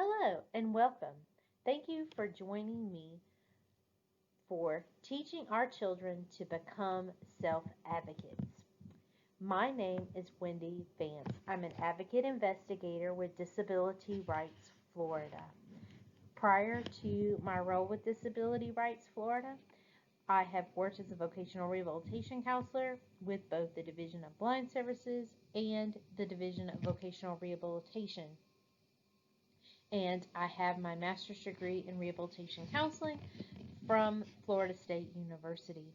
Hello and welcome. Thank you for joining me for teaching our children to become self-advocates. My name is Wendy Vance. I'm an advocate investigator with Disability Rights Florida. Prior to my role with Disability Rights Florida, I have worked as a vocational rehabilitation counselor with both the Division of Blind Services and the Division of Vocational Rehabilitation, and I have my master's degree in rehabilitation counseling from Florida State University.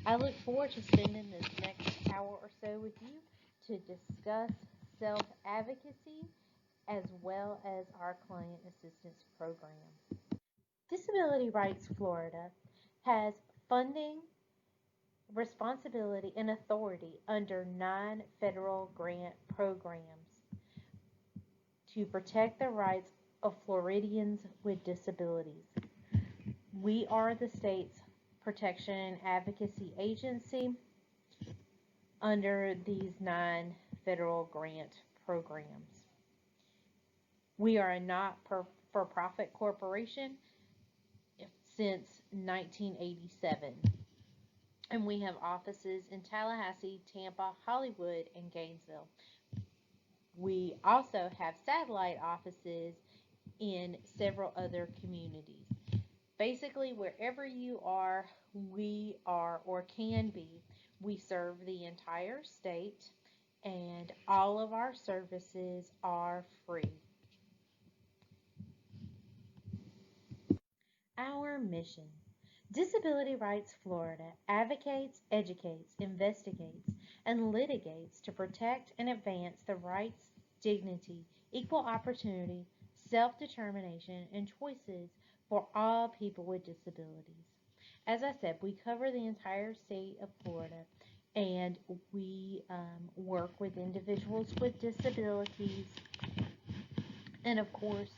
I look forward to spending this next hour or so with you to discuss self-advocacy as well as our client assistance program. Disability Rights Florida has funding, responsibility, and authority under 9 federal grant programs to protect the rights of Floridians with disabilities. We are the state's protection and advocacy agency under these 9 federal grant programs. We are a not-for-profit corporation since 1987, and we have offices in Tallahassee, Tampa, Hollywood, and Gainesville. We also have satellite offices in several other communities. Basically, wherever you are, we are or can be. We serve the entire state, and all of our services are free. Our mission: Disability Rights Florida advocates, educates, investigates, and litigates to protect and advance the rights, dignity, equal opportunity, self-determination, and choices for all people with disabilities. As I said, we cover the entire state of Florida, and we work with individuals with disabilities, and of course,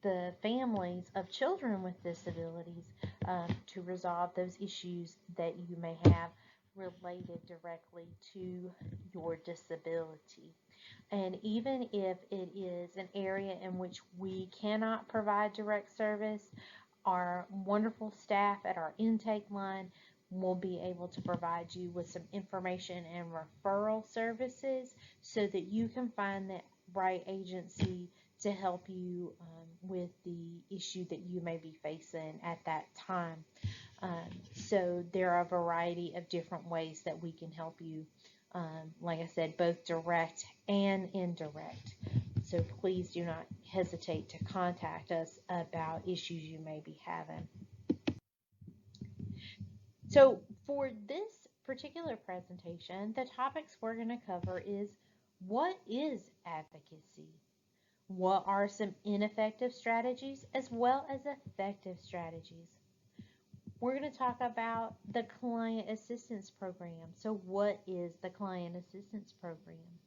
the families of children with disabilities to resolve those issues that you may have related directly to your disability. And even if it is an area in which we cannot provide direct service, our wonderful staff at our intake line will be able to provide you with some information and referral services so that you can find the right agency to help you with the issue that you may be facing at that time. So there are a variety of different ways that we can help you, like I said, both direct and indirect. So please do not hesitate to contact us about issues you may be having. So for this particular presentation, the topics we're going to cover is: what is advocacy? What are some ineffective strategies as well as effective strategies? We're going to talk about the Client Assistance Program. So what is the Client Assistance Program?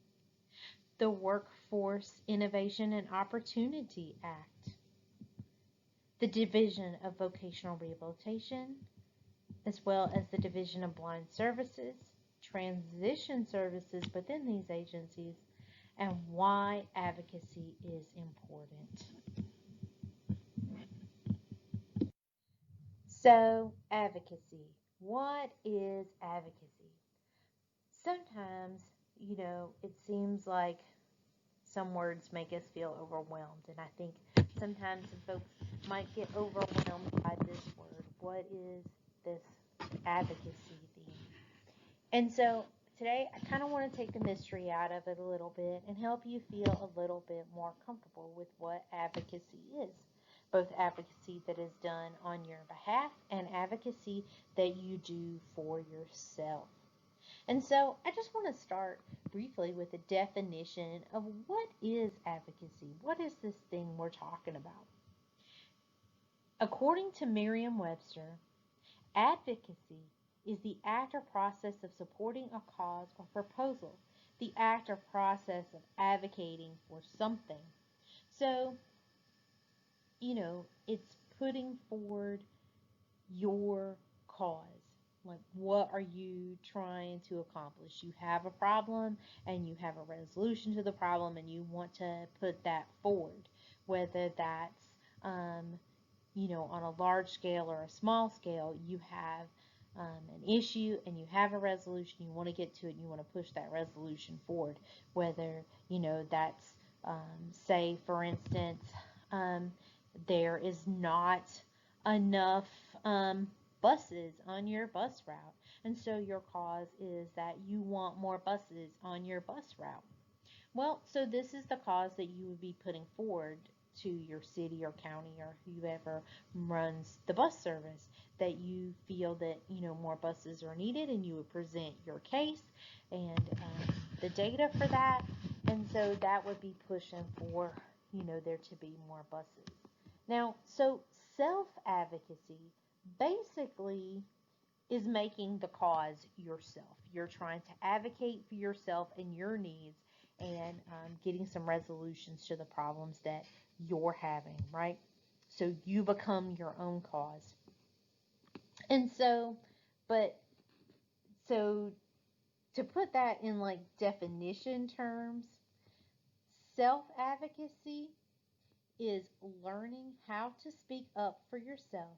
The Workforce Innovation and Opportunity Act, the Division of Vocational Rehabilitation, as well as the Division of Blind Services, transition services within these agencies, and why advocacy is important. So, advocacy. What is advocacy? Sometimes, it seems like some words make us feel overwhelmed, and I think sometimes some folks might get overwhelmed by this word. What is this advocacy thing? And so today I kind of want to take the mystery out of it a little bit and help you feel a little bit more comfortable with what advocacy is. Both advocacy that is done on your behalf and advocacy that you do for yourself. And so I just want to start briefly with a definition of what is advocacy. What is this thing we're talking about? According to Merriam-Webster, advocacy is the act or process of supporting a cause or proposal, the act or process of advocating for something. So, it's putting forward your cause. Like, what are you trying to accomplish? You have a problem and you have a resolution to the problem and you want to put that forward. whether that's, on a large scale or a small scale, you have an issue and you have a resolution, you want to get to it, and you want to push that resolution forward. Whether, that's, say, for instance, there is not enough buses on your bus route. And so your cause is that you want more buses on your bus route. Well, so this is the cause that you would be putting forward to your city or county or whoever runs the bus service, that you feel that, more buses are needed, and you would present your case and the data for that. And so that would be pushing for, there to be more buses. Now, so self-advocacy basically is making the cause yourself. You're trying to advocate for yourself and your needs, and getting some resolutions to the problems that you're having, right? So you become your own cause. And so, so to put that in like definition terms, self-advocacy is learning how to speak up for yourself,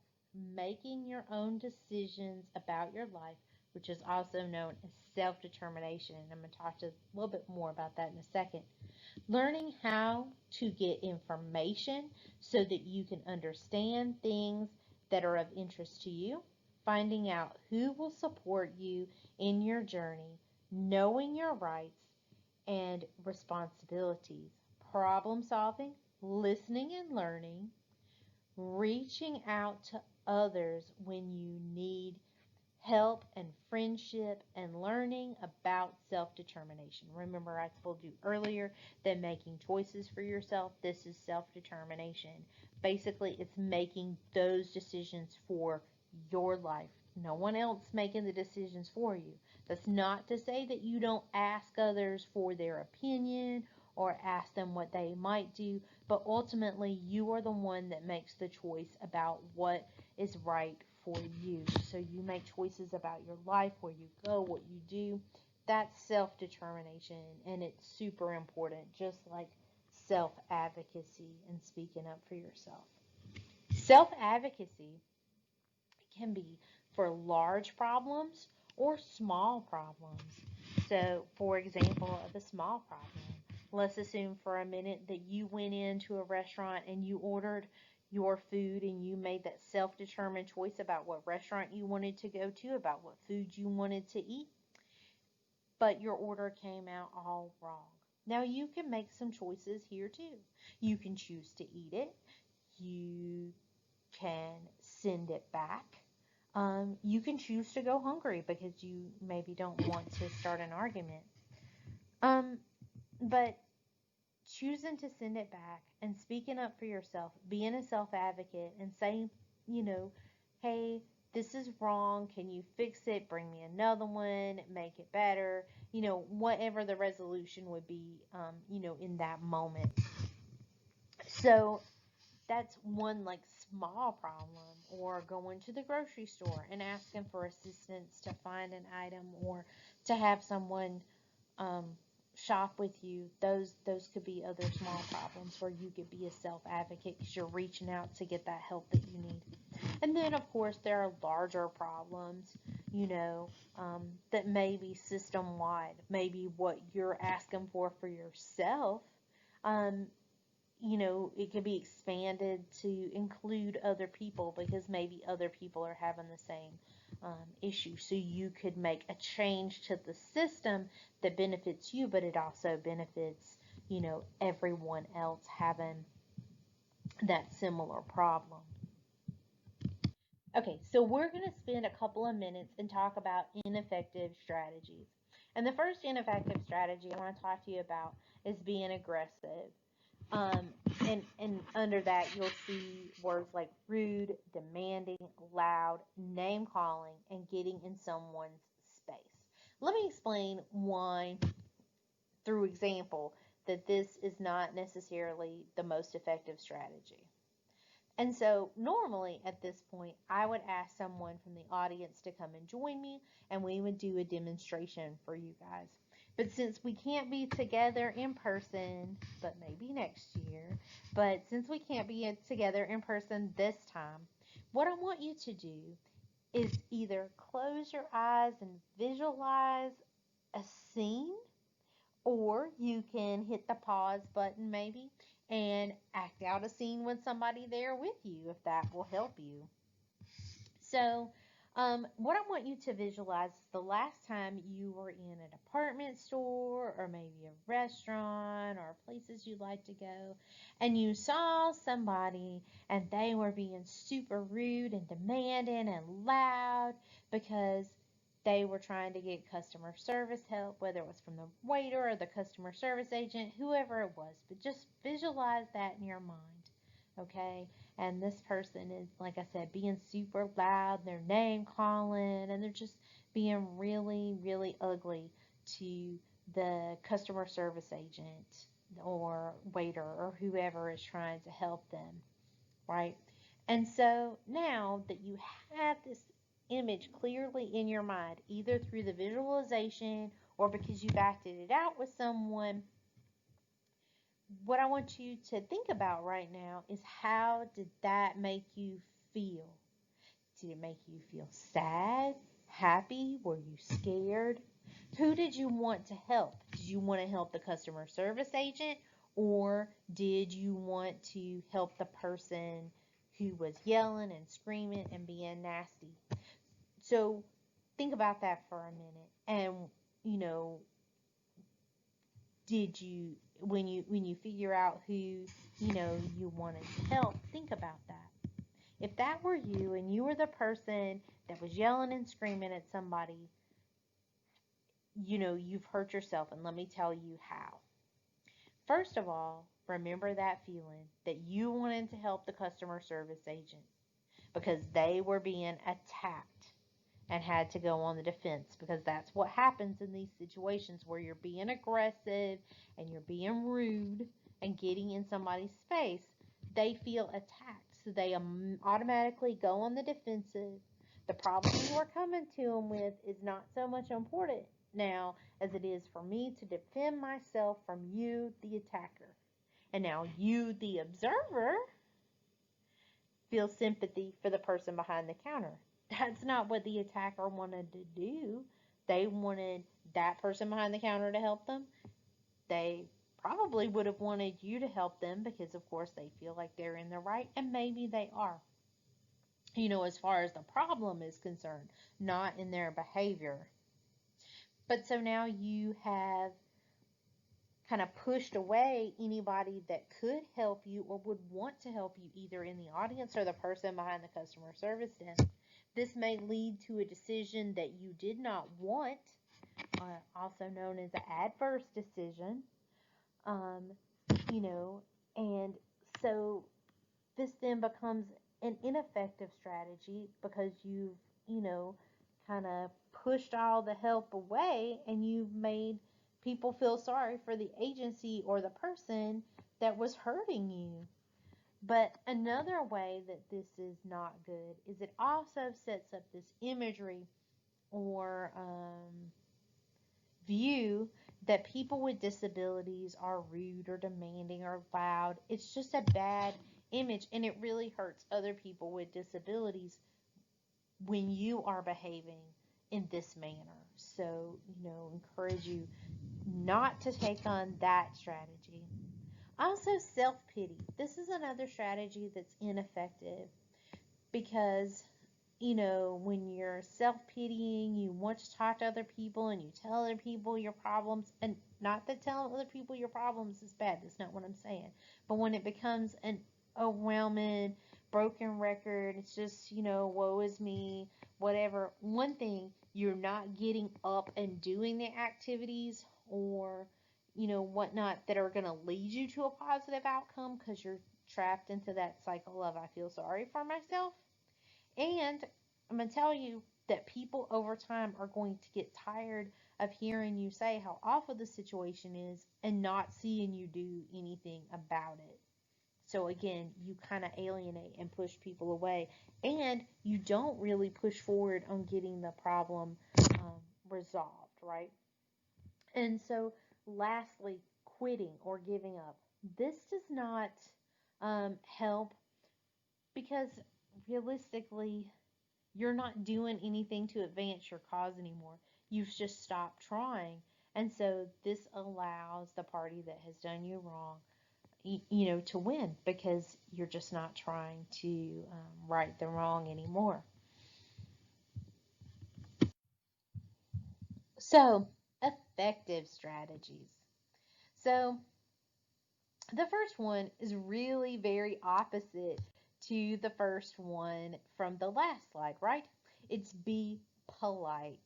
making your own decisions about your life, which is also known as self-determination. And I'm going to talk to a little bit more about that in a second. Learning how to get information so that you can understand things that are of interest to you, finding out who will support you in your journey, knowing your rights and responsibilities, problem solving, listening and learning, reaching out to others when you need help and friendship, and learning about self-determination. Remember, I told you earlier that making choices for yourself, this is self-determination. Basically, it's making those decisions for your life. No one else making the decisions for you. That's not to say that you don't ask others for their opinion or ask them what they might do, but ultimately you are the one that makes the choice about what is right for you. So you make choices about your life, where you go, what you do. That's self-determination, and it's super important, just like self-advocacy and speaking up for yourself. Self-advocacy can be for large problems or small problems. So, for example, of a small problem, let's assume for a minute that you went into a restaurant and you ordered your food, and you made that self-determined choice about what restaurant you wanted to go to, about what food you wanted to eat, but your order came out all wrong. Now you can make some choices here too. You can choose to eat it. You can send it back. You can choose to go hungry because you maybe don't want to start an argument. But choosing to send it back and speaking up for yourself, being a self-advocate and saying, hey, this is wrong. Can you fix it? Bring me another one. Make it better. Whatever the resolution would be, in that moment. So that's one like small problem. Or going to the grocery store and asking for assistance to find an item, or to have someone shop with you. Those could be other small problems where you could be a self-advocate because you're reaching out to get that help that you need. And then, of course, there are larger problems, that may be system-wide. Maybe what you're asking for yourself, it could be expanded to include other people, because maybe other people are having the same issue. So you could make a change to the system that benefits you, but it also benefits, everyone else having that similar problem. Okay, so we're going to spend a couple of minutes and talk about ineffective strategies. And the first ineffective strategy I want to talk to you about is being aggressive. And under that, you'll see words like rude, demanding, loud, name calling, and getting in someone's space. Let me explain why, through example, that this is not necessarily the most effective strategy. And so normally at this point, I would ask someone from the audience to come and join me, and we would do a demonstration for you guys. But since we can't be together in person, but maybe next year, but since we can't be together in person this time, what I want you to do is either close your eyes and visualize a scene, or you can hit the pause button maybe and act out a scene with somebody there with you if that will help you. So, what I want you to visualize is the last time you were in a department store or maybe a restaurant or places you like to go, and you saw somebody and they were being super rude and demanding and loud because they were trying to get customer service help, whether it was from the waiter or the customer service agent, whoever it was. But just visualize that in your mind, okay? And this person is, like I said, being super loud, they're name calling, and they're just being really, really ugly to the customer service agent or waiter or whoever is trying to help them, right? And so now that you have this image clearly in your mind, either through the visualization or because you've acted it out with someone, what I want you to think about right now is, how did that make you feel? Did it make you feel sad, happy? Were you scared? Who did you want to help? Did you want to help the customer service agent, or did you want to help the person who was yelling and screaming and being nasty? So think about that for a minute. And, you know, did you, when you figure out who, you wanted to help, think about that. If that were you and you were the person that was yelling and screaming at somebody, you've hurt yourself, and let me tell you how. First of all, remember that feeling that you wanted to help the customer service agent because they were being attacked and had to go on the defense, because that's what happens in these situations where you're being aggressive and you're being rude and getting in somebody's space. They feel attacked, so they automatically go on the defensive. The problem you are coming to them with is not so much important now as it is for me to defend myself from you, the attacker. And now you, the observer, feel sympathy for the person behind the counter. That's not what the attacker wanted to do. They wanted that person behind the counter to help them. They probably would have wanted you to help them because, of course, they feel like they're in the right, and maybe they are. As far as the problem is concerned, not in their behavior. But so now you have kind of pushed away anybody that could help you or would want to help you, either in the audience or the person behind the customer service desk. This may lead to a decision that you did not want, also known as an adverse decision. And so this then becomes an ineffective strategy because you've, kind of pushed all the help away, and you've made people feel sorry for the agency or the person that was hurting you. But another way that this is not good is it also sets up this imagery or view that people with disabilities are rude or demanding or loud. It's just a bad image, and it really hurts other people with disabilities when you are behaving in this manner. So, encourage you not to take on that strategy. Also, self-pity. This is another strategy that's ineffective because, when you're self-pitying, you want to talk to other people and you tell other people your problems. And not that telling other people your problems is bad. That's not what I'm saying. But when it becomes an overwhelming, broken record, it's just, woe is me, whatever. One thing, you're not getting up and doing the activities or, whatnot that are going to lead you to a positive outcome because you're trapped into that cycle of, I feel sorry for myself. And I'm going to tell you that people over time are going to get tired of hearing you say how awful the situation is and not seeing you do anything about it. So again, you kind of alienate and push people away, and you don't really push forward on getting the problem resolved, right? And so, lastly, quitting or giving up. This does not help because realistically, you're not doing anything to advance your cause anymore. You've just stopped trying. And so, this allows the party that has done you wrong, to win because you're just not trying to right the wrong anymore. So, effective strategies. So, the first one is really very opposite to the first one from the last slide, right? It's be polite.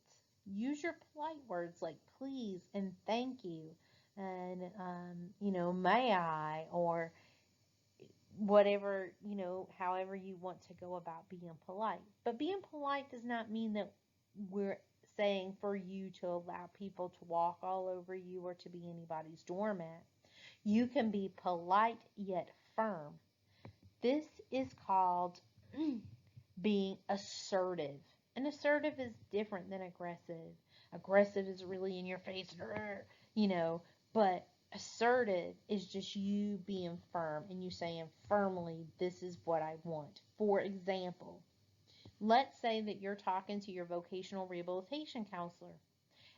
Use your polite words like please and thank you and, may I, or whatever, however you want to go about being polite. But being polite does not mean that we're saying for you to allow people to walk all over you or to be anybody's doormat. You can be polite yet firm. This is called being assertive. And assertive is different than aggressive. Aggressive is really in your face, but assertive is just you being firm and you saying firmly, this is what I want. For example, let's say that you're talking to your vocational rehabilitation counselor.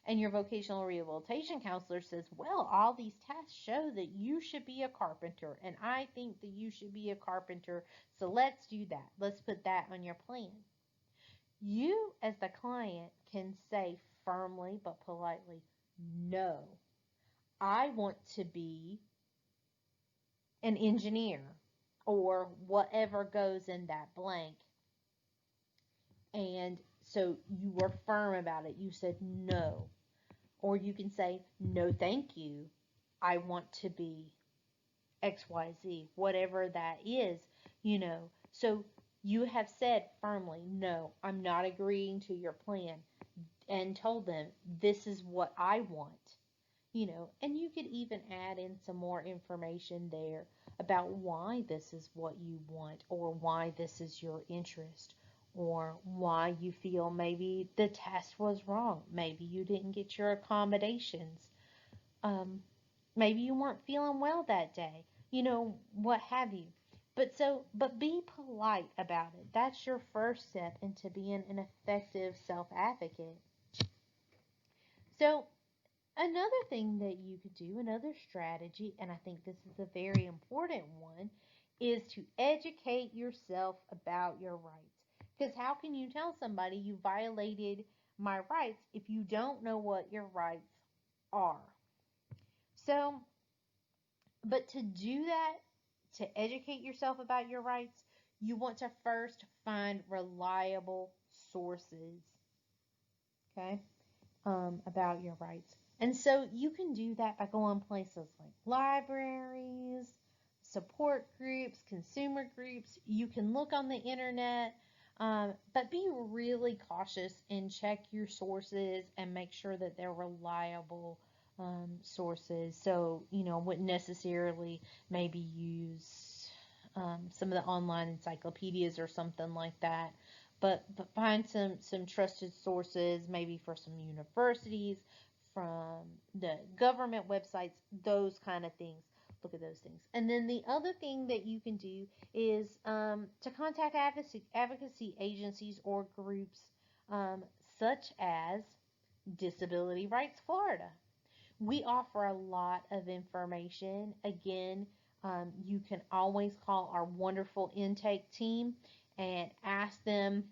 And your vocational rehabilitation counselor says, well, all these tests show that you should be a carpenter. And I think that you should be a carpenter. So let's do that. Let's put that on your plan. You, as the client, can say firmly but politely, no, I want to be an engineer or whatever goes in that blank. And so you were firm about it. You said no. Or you can say, no, thank you. I want to be XYZ, whatever that is, So you have said firmly, no, I'm not agreeing to your plan, and told them, this is what I want, And you could even add in some more information there about why this is what you want, or why this is your interest, or why you feel maybe the test was wrong. Maybe you didn't get your accommodations. Maybe you weren't feeling well that day. What have you. But be polite about it. That's your first step into being an effective self-advocate. So, another thing that you could do, another strategy, and I think this is a very important one, is to educate yourself about your rights. Because how can you tell somebody you violated my rights if you don't know what your rights are? So, but to do that, to educate yourself about your rights, you want to first find reliable sources, okay, about your rights. And so you can do that by going places like libraries, support groups, consumer groups. You can look on the internet, but be really cautious and check your sources and make sure that they're reliable sources. So, wouldn't necessarily maybe use some of the online encyclopedias or something like that. But find some trusted sources, maybe for some universities, from the government websites, those kind of things. Look at those things. And then the other thing that you can do is to contact advocacy agencies or groups such as Disability Rights Florida. We offer a lot of information. Again, you can always call our wonderful intake team and ask them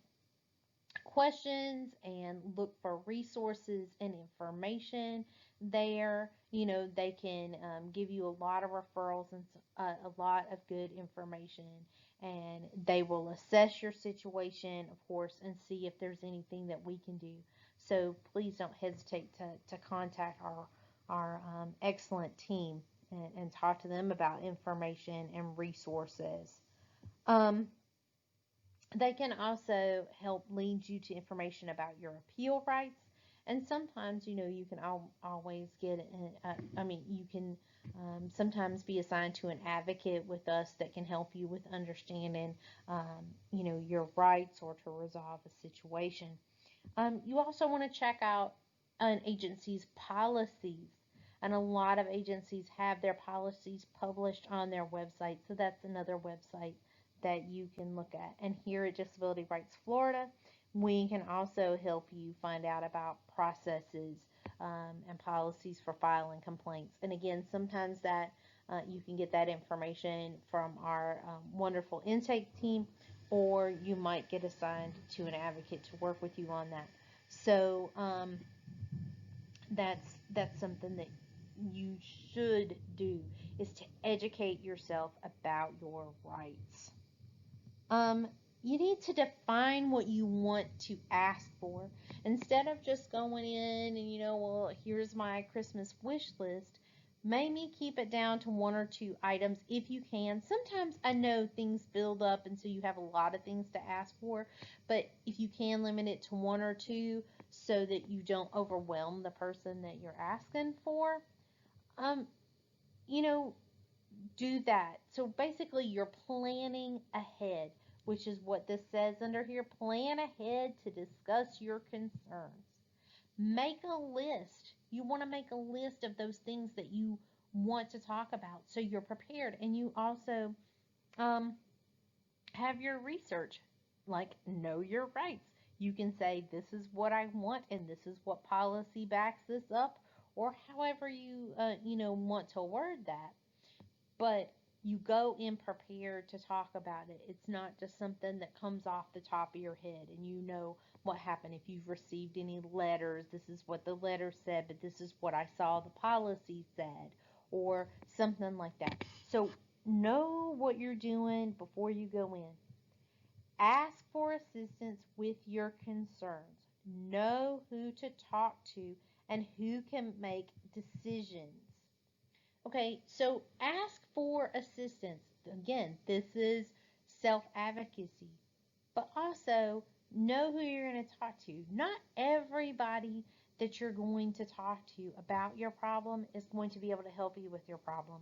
questions and look for resources and information there. They can give you a lot of referrals and a lot of good information, and they will assess your situation, of course, and see if there's anything that we can do. So please don't hesitate to contact our excellent team and talk to them about information and resources. They can also help lead you to information about your appeal rights. And sometimes, you can always get, you can sometimes be assigned to an advocate with us that can help you with understanding, your rights or to resolve a situation. You also want to check out an agency's policies. And a lot of agencies have their policies published on their website. So that's another website that you can look at. And here at Disability Rights Florida, we can also help you find out about processes and policies for filing complaints. And again, sometimes that you can get that information from our wonderful intake team, or you might get assigned to an advocate to work with you on that. So that's something that you should do, is to educate yourself about your rights. You need to define what you want to ask for. Instead of just going in and, well, here's my Christmas wish list, maybe keep it down to 1 or 2 items if you can. Sometimes I know things build up and so you have a lot of things to ask for, but if you can limit it to 1 or 2 so that you don't overwhelm the person that you're asking for, do that. So basically you're planning ahead, which is what this says under here. Plan ahead to discuss your concerns. Make a list. You want to make a list of those things that you want to talk about so you're prepared. And you also have your research, like know your rights. You can say, this is what I want and this is what policy backs this up, or however you want to word that. But you go in prepared to talk about it. It's not just something that comes off the top of your head and you know what happened. If you've received any letters, this is what the letter said, but this is what I saw the policy said, or something like that. So know what you're doing before you go in. Ask for assistance with your concerns. Know who to talk to and who can make decisions. Okay, so ask for assistance. Again, this is self-advocacy. But also, know who you're going to talk to. Not everybody that you're going to talk to about your problem is going to be able to help you with your problem.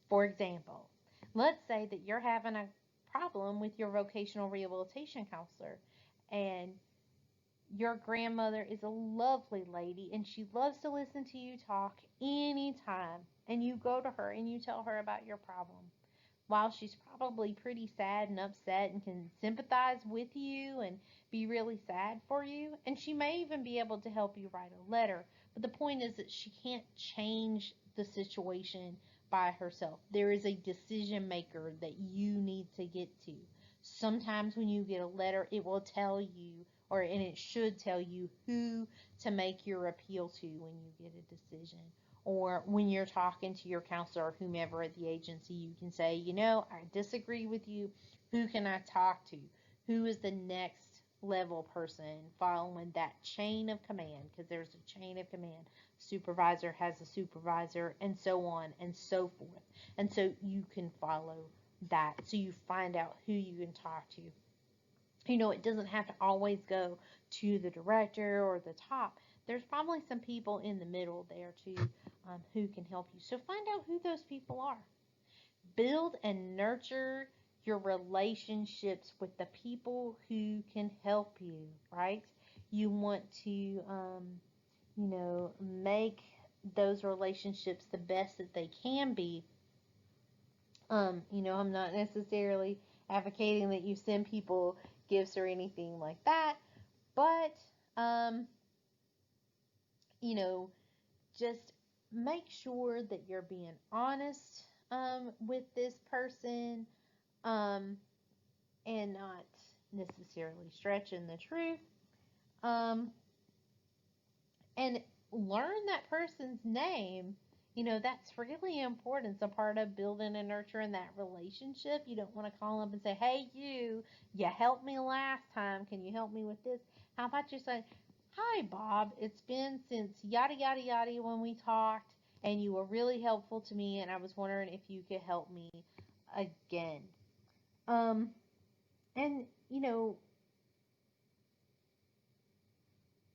For example, let's say that you're having a problem with your vocational rehabilitation counselor, and your grandmother is a lovely lady and she loves to listen to you talk anytime. And you go to her and you tell her about your problem. While she's probably pretty sad and upset and can sympathize with you and be really sad for you, and she may even be able to help you write a letter. But the point is that she can't change the situation by herself. There is a decision maker that you need to get to. Sometimes when you get a letter, it will tell you, and it should tell you, who to make your appeal to when you get a decision. Or when you're talking to your counselor or whomever at the agency, you can say, I disagree with you. Who can I talk to? Who is the next level person following that chain of command? Because there's a chain of command. Supervisor has a supervisor, and so on and so forth. And so you can follow that. So you find out who you can talk to. It doesn't have to always go to the director or the top. There's probably some people in the middle there too who can help you. So find out who those people are. Build and nurture your relationships with the people who can help you, right? You want to, make those relationships the best that they can be. I'm not necessarily advocating that you send people gifts or anything like that, but just make sure that you're being honest with this person and not necessarily stretching the truth, and learn that person's name. That's really important. It's a part of building and nurturing that relationship. You don't want to call up and say, hey, you helped me last time. Can you help me with this? How about you say, hi, Bob. It's been since yada, yada, yada when we talked, and you were really helpful to me, and I was wondering if you could help me again. And,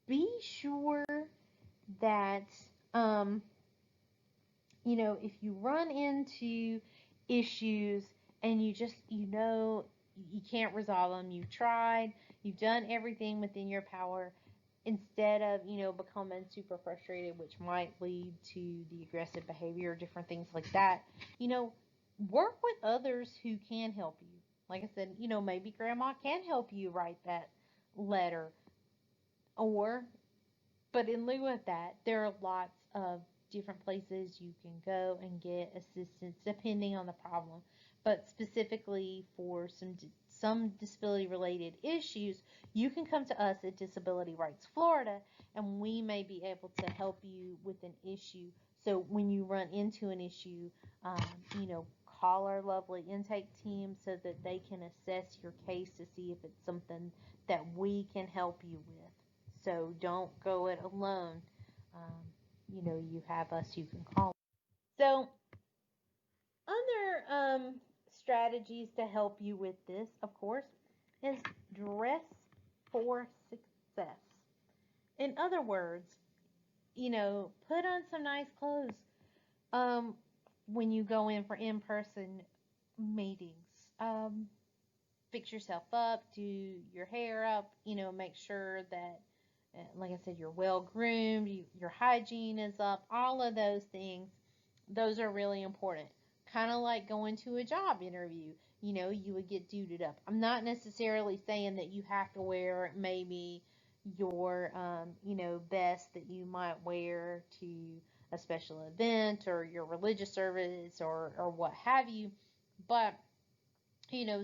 be sure that, if you run into issues and you just, you can't resolve them, you've tried, you've done everything within your power, instead of, becoming super frustrated, which might lead to the aggressive behavior or different things like that, work with others who can help you. Like I said, maybe grandma can help you write that letter. But in lieu of that, there are lots of different places you can go and get assistance depending on the problem. But specifically for some disability related issues, you can come to us at Disability Rights Florida, and we may be able to help you with an issue. So when you run into an issue, um, call our lovely intake team so that they can assess your case to see if it's something that we can help you with. So don't go it alone. You have us you can call. So other strategies to help you with this, of course, is dress for success. In other words, put on some nice clothes um, when you go in for in-person meetings. Fix yourself up, do your hair up, make sure that, like I said, you're well groomed, your hygiene is up, all of those things. Those are really important. Kind of like going to a job interview, you would get duded up. I'm not necessarily saying that you have to wear maybe your, best that you might wear to a special event or your religious service or what have you, but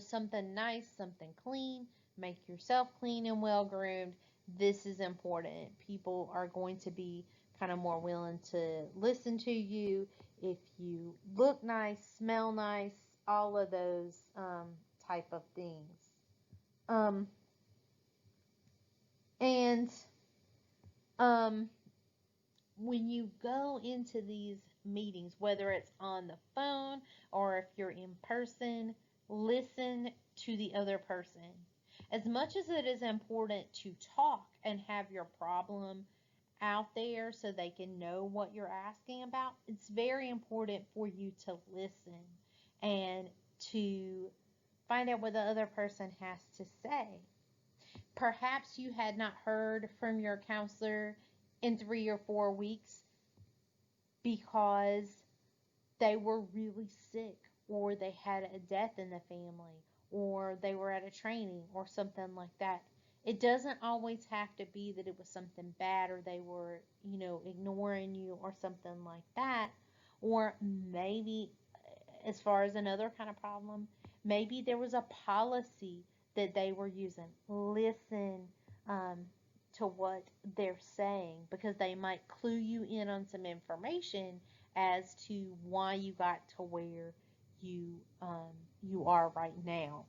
something nice, something clean, make yourself clean and well groomed. This is important. People are going to be kind of more willing to listen to you if you look nice, smell nice, all of those type of things. And when you go into these meetings, whether it's on the phone or if you're in person, listen to the other person. As much as it is important to talk and have your problem out there so they can know what you're asking about, it's very important for you to listen and to find out what the other person has to say. Perhaps you had not heard from your counselor in 3 or 4 weeks because they were really sick, or they had a death in the family, or they were at a training or something like that. It doesn't always have to be that it was something bad or they were, ignoring you or something like that. Or maybe, as far as another kind of problem, maybe there was a policy that they were using. Listen um, to what they're saying, because they might clue you in on some information as to why you got to where you are right now.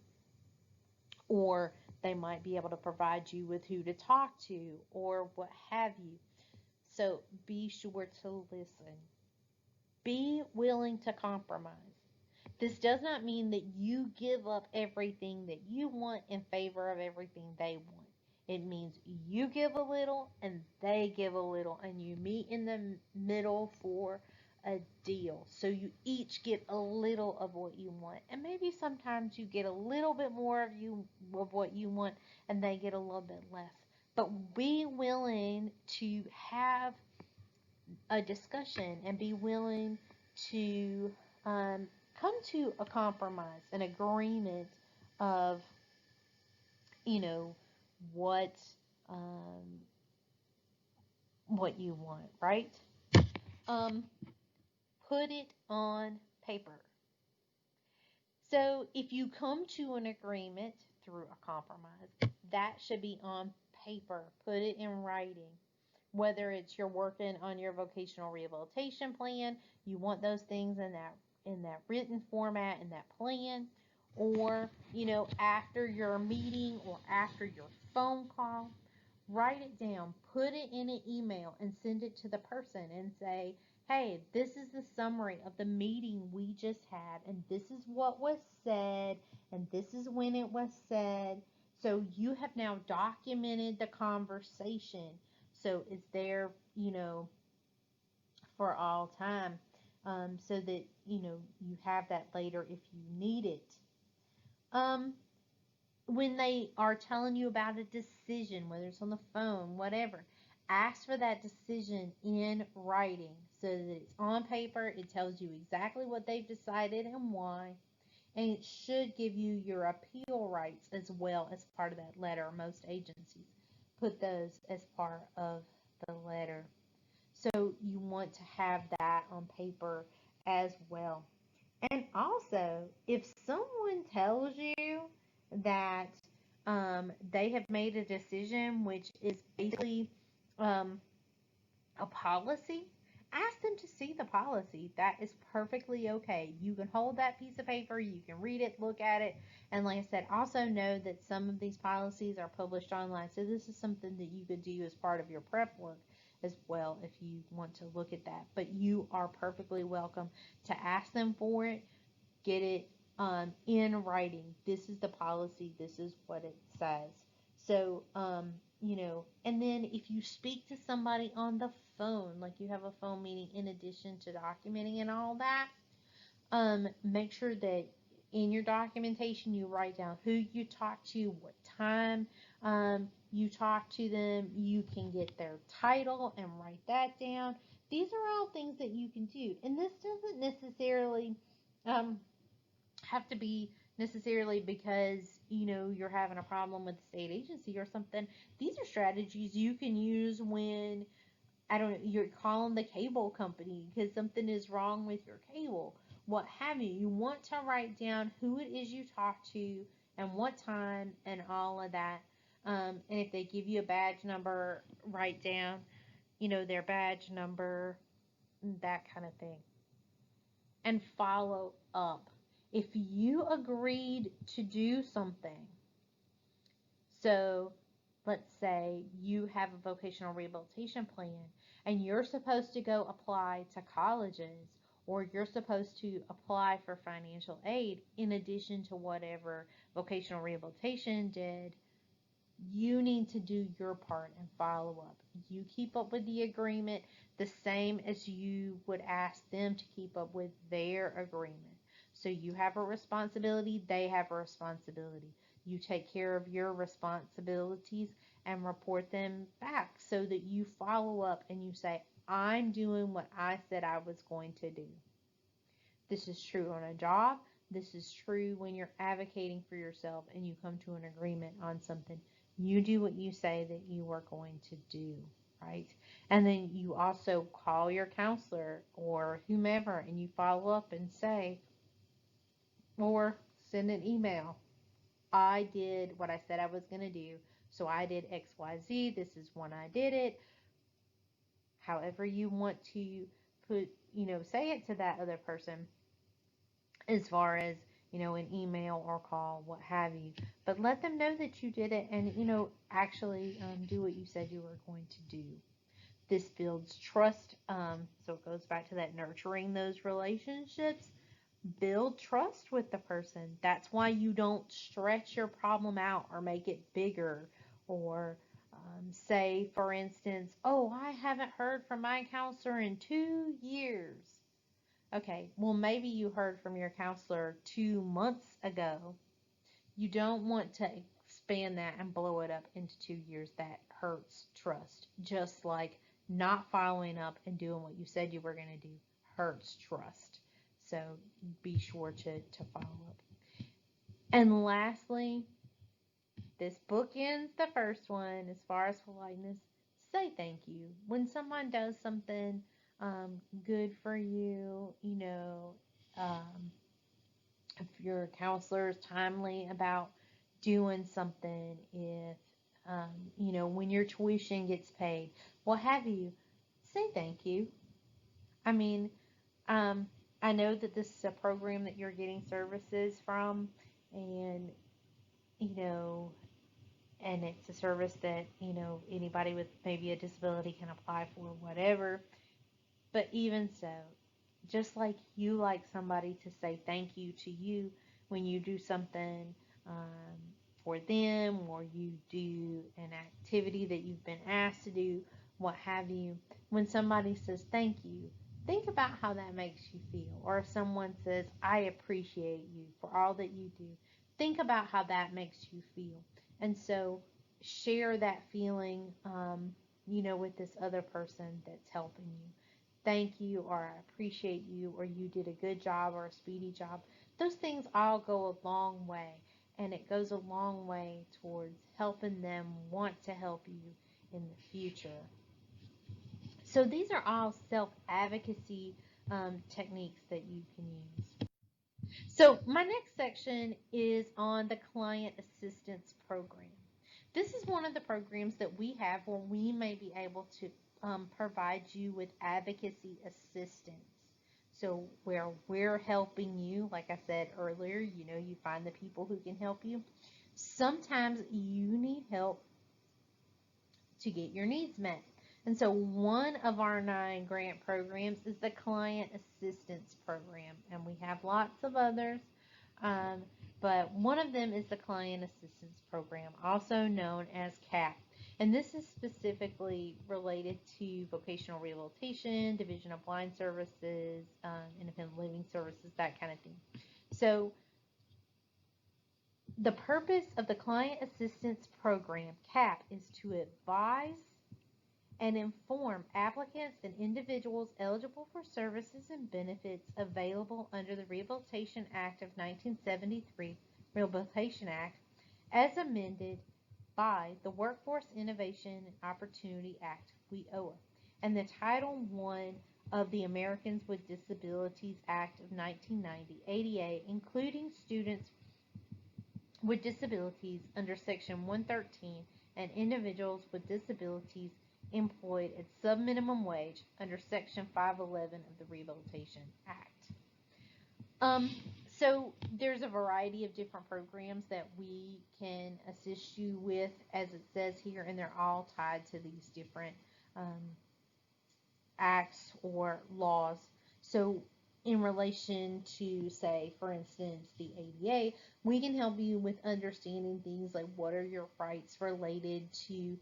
Or they might be able to provide you with who to talk to or what have you. So be sure to listen. Be willing to compromise. This does not mean that you give up everything that you want in favor of everything they want. It means you give a little and they give a little, and you meet in the middle for a deal. So you each get a little of what you want. And maybe sometimes you get a little bit more of what you want and they get a little bit less. But be willing to have a discussion and be willing to come to a compromise, an agreement of, what um, what you want, right? Um, put it on paper. So if you come to an agreement through a compromise, that should be on paper. Put it in writing. Whether it's you're working on your vocational rehabilitation plan, you want those things in that written format, in that plan, or after your meeting or after your phone call, write it down, put it in an email and send it to the person and say, hey, this is the summary of the meeting we just had, and this is what was said, and this is when it was said. So you have now documented the conversation. So it's there, for all time, so that, you have that later if you need it. when they are telling you about a decision, whether it's on the phone, whatever, ask for that decision in writing so that it's on paper. It tells you exactly what they've decided and why. And it should give you your appeal rights as well as part of that letter. Most agencies put those as part of the letter. So you want to have that on paper as well. And also, if someone tells you that they have made a decision which is basically um, a policy, ask them to see the policy. That is perfectly okay. You can hold that piece of paper, you can read it, look at it, and like I said, also know that some of these policies are published online. So this is something that you could do as part of your prep work as well if you want to look at that. But you are perfectly welcome to ask them for it, get it in writing. This is the policy, this is what it says. So, and then if you speak to somebody on the phone, like you have a phone meeting in addition to documenting and all that, make sure that in your documentation you write down who you talk to, what time you talk to them. You can get their title and write that down. These are all things that you can do. And this doesn't necessarily have to be necessarily because you're having a problem with the state agency or something. These are strategies you can use when you're calling the cable company because something is wrong with your cable, what have you. You want to write down who it is you talk to and what time and all of that. And if they give you a badge number, write down their badge number, that kind of thing. And follow up. If you agreed to do something, so let's say you have a vocational rehabilitation plan and you're supposed to go apply to colleges, or you're supposed to apply for financial aid in addition to whatever vocational rehabilitation did, you need to do your part and follow up. You keep up with the agreement the same as you would ask them to keep up with their agreement. So you have a responsibility, they have a responsibility. You take care of your responsibilities and report them back so that you follow up and you say, I'm doing what I said I was going to do. This is true on a job. This is true when you're advocating for yourself and you come to an agreement on something. You do what you say that you are going to do, right? And then you also call your counselor or whomever and you follow up and say, or send an email. I did what I said I was going to do. So I did XYZ. This is when I did it. However you want to say it to that other person, as far as an email or call, what have you. But let them know that you did it and actually do what you said you were going to do. This builds trust. So it goes back to that nurturing those relationships. Build trust with the person. That's why you don't stretch your problem out or make it bigger, or say, for instance, oh, I haven't heard from my counselor in 2 years. Okay, well, maybe you heard from your counselor 2 months ago. You don't want to expand that and blow it up into 2 years. That hurts trust. Just like not following up and doing what you said you were going to do hurts trust. So be sure to follow up. And lastly, this bookends the first one as far as politeness. Say thank you. When someone does something good for you, if your counselor is timely about doing something, if, when your tuition gets paid, what have you, say thank you. I mean, I know that this is a program that you're getting services from, and, and it's a service that, anybody with maybe a disability can apply for, whatever. But even so, just like you like somebody to say thank you to you when you do something for them, or you do an activity that you've been asked to do, what have you, when somebody says thank you, think about how that makes you feel. Or if someone says, I appreciate you for all that you do, think about how that makes you feel. And so share that feeling, with this other person that's helping you. Thank you, or I appreciate you, or you did a good job or a speedy job. Those things all go a long way, and it goes a long way towards helping them want to help you in the future. So these are all self-advocacy techniques that you can use. So my next section is on the Client Assistance Program. This is one of the programs that we have where we may be able to provide you with advocacy assistance. So where we're helping you, like I said earlier, you find the people who can help you. Sometimes you need help to get your needs met. And so one of our 9 grant programs is the Client Assistance Program, and we have lots of others, but one of them is the Client Assistance Program, also known as CAP. And this is specifically related to vocational rehabilitation, Division of Blind Services, independent living services, that kind of thing. So the purpose of the Client Assistance Program, CAP, is to advise and inform applicants and individuals eligible for services and benefits available under the Rehabilitation Act of 1973, Rehabilitation Act, as amended by the Workforce Innovation and Opportunity Act, WIOA, and the Title I of the Americans with Disabilities Act of 1990, ADA, including students with disabilities under Section 113 and individuals with disabilities employed at sub-minimum wage under Section 511 of the Rehabilitation Act. So there's a variety of different programs that we can assist you with, as it says here, and they're all tied to these different acts or laws. So in relation to, say, for instance, the ADA, we can help you with understanding things like what are your rights related to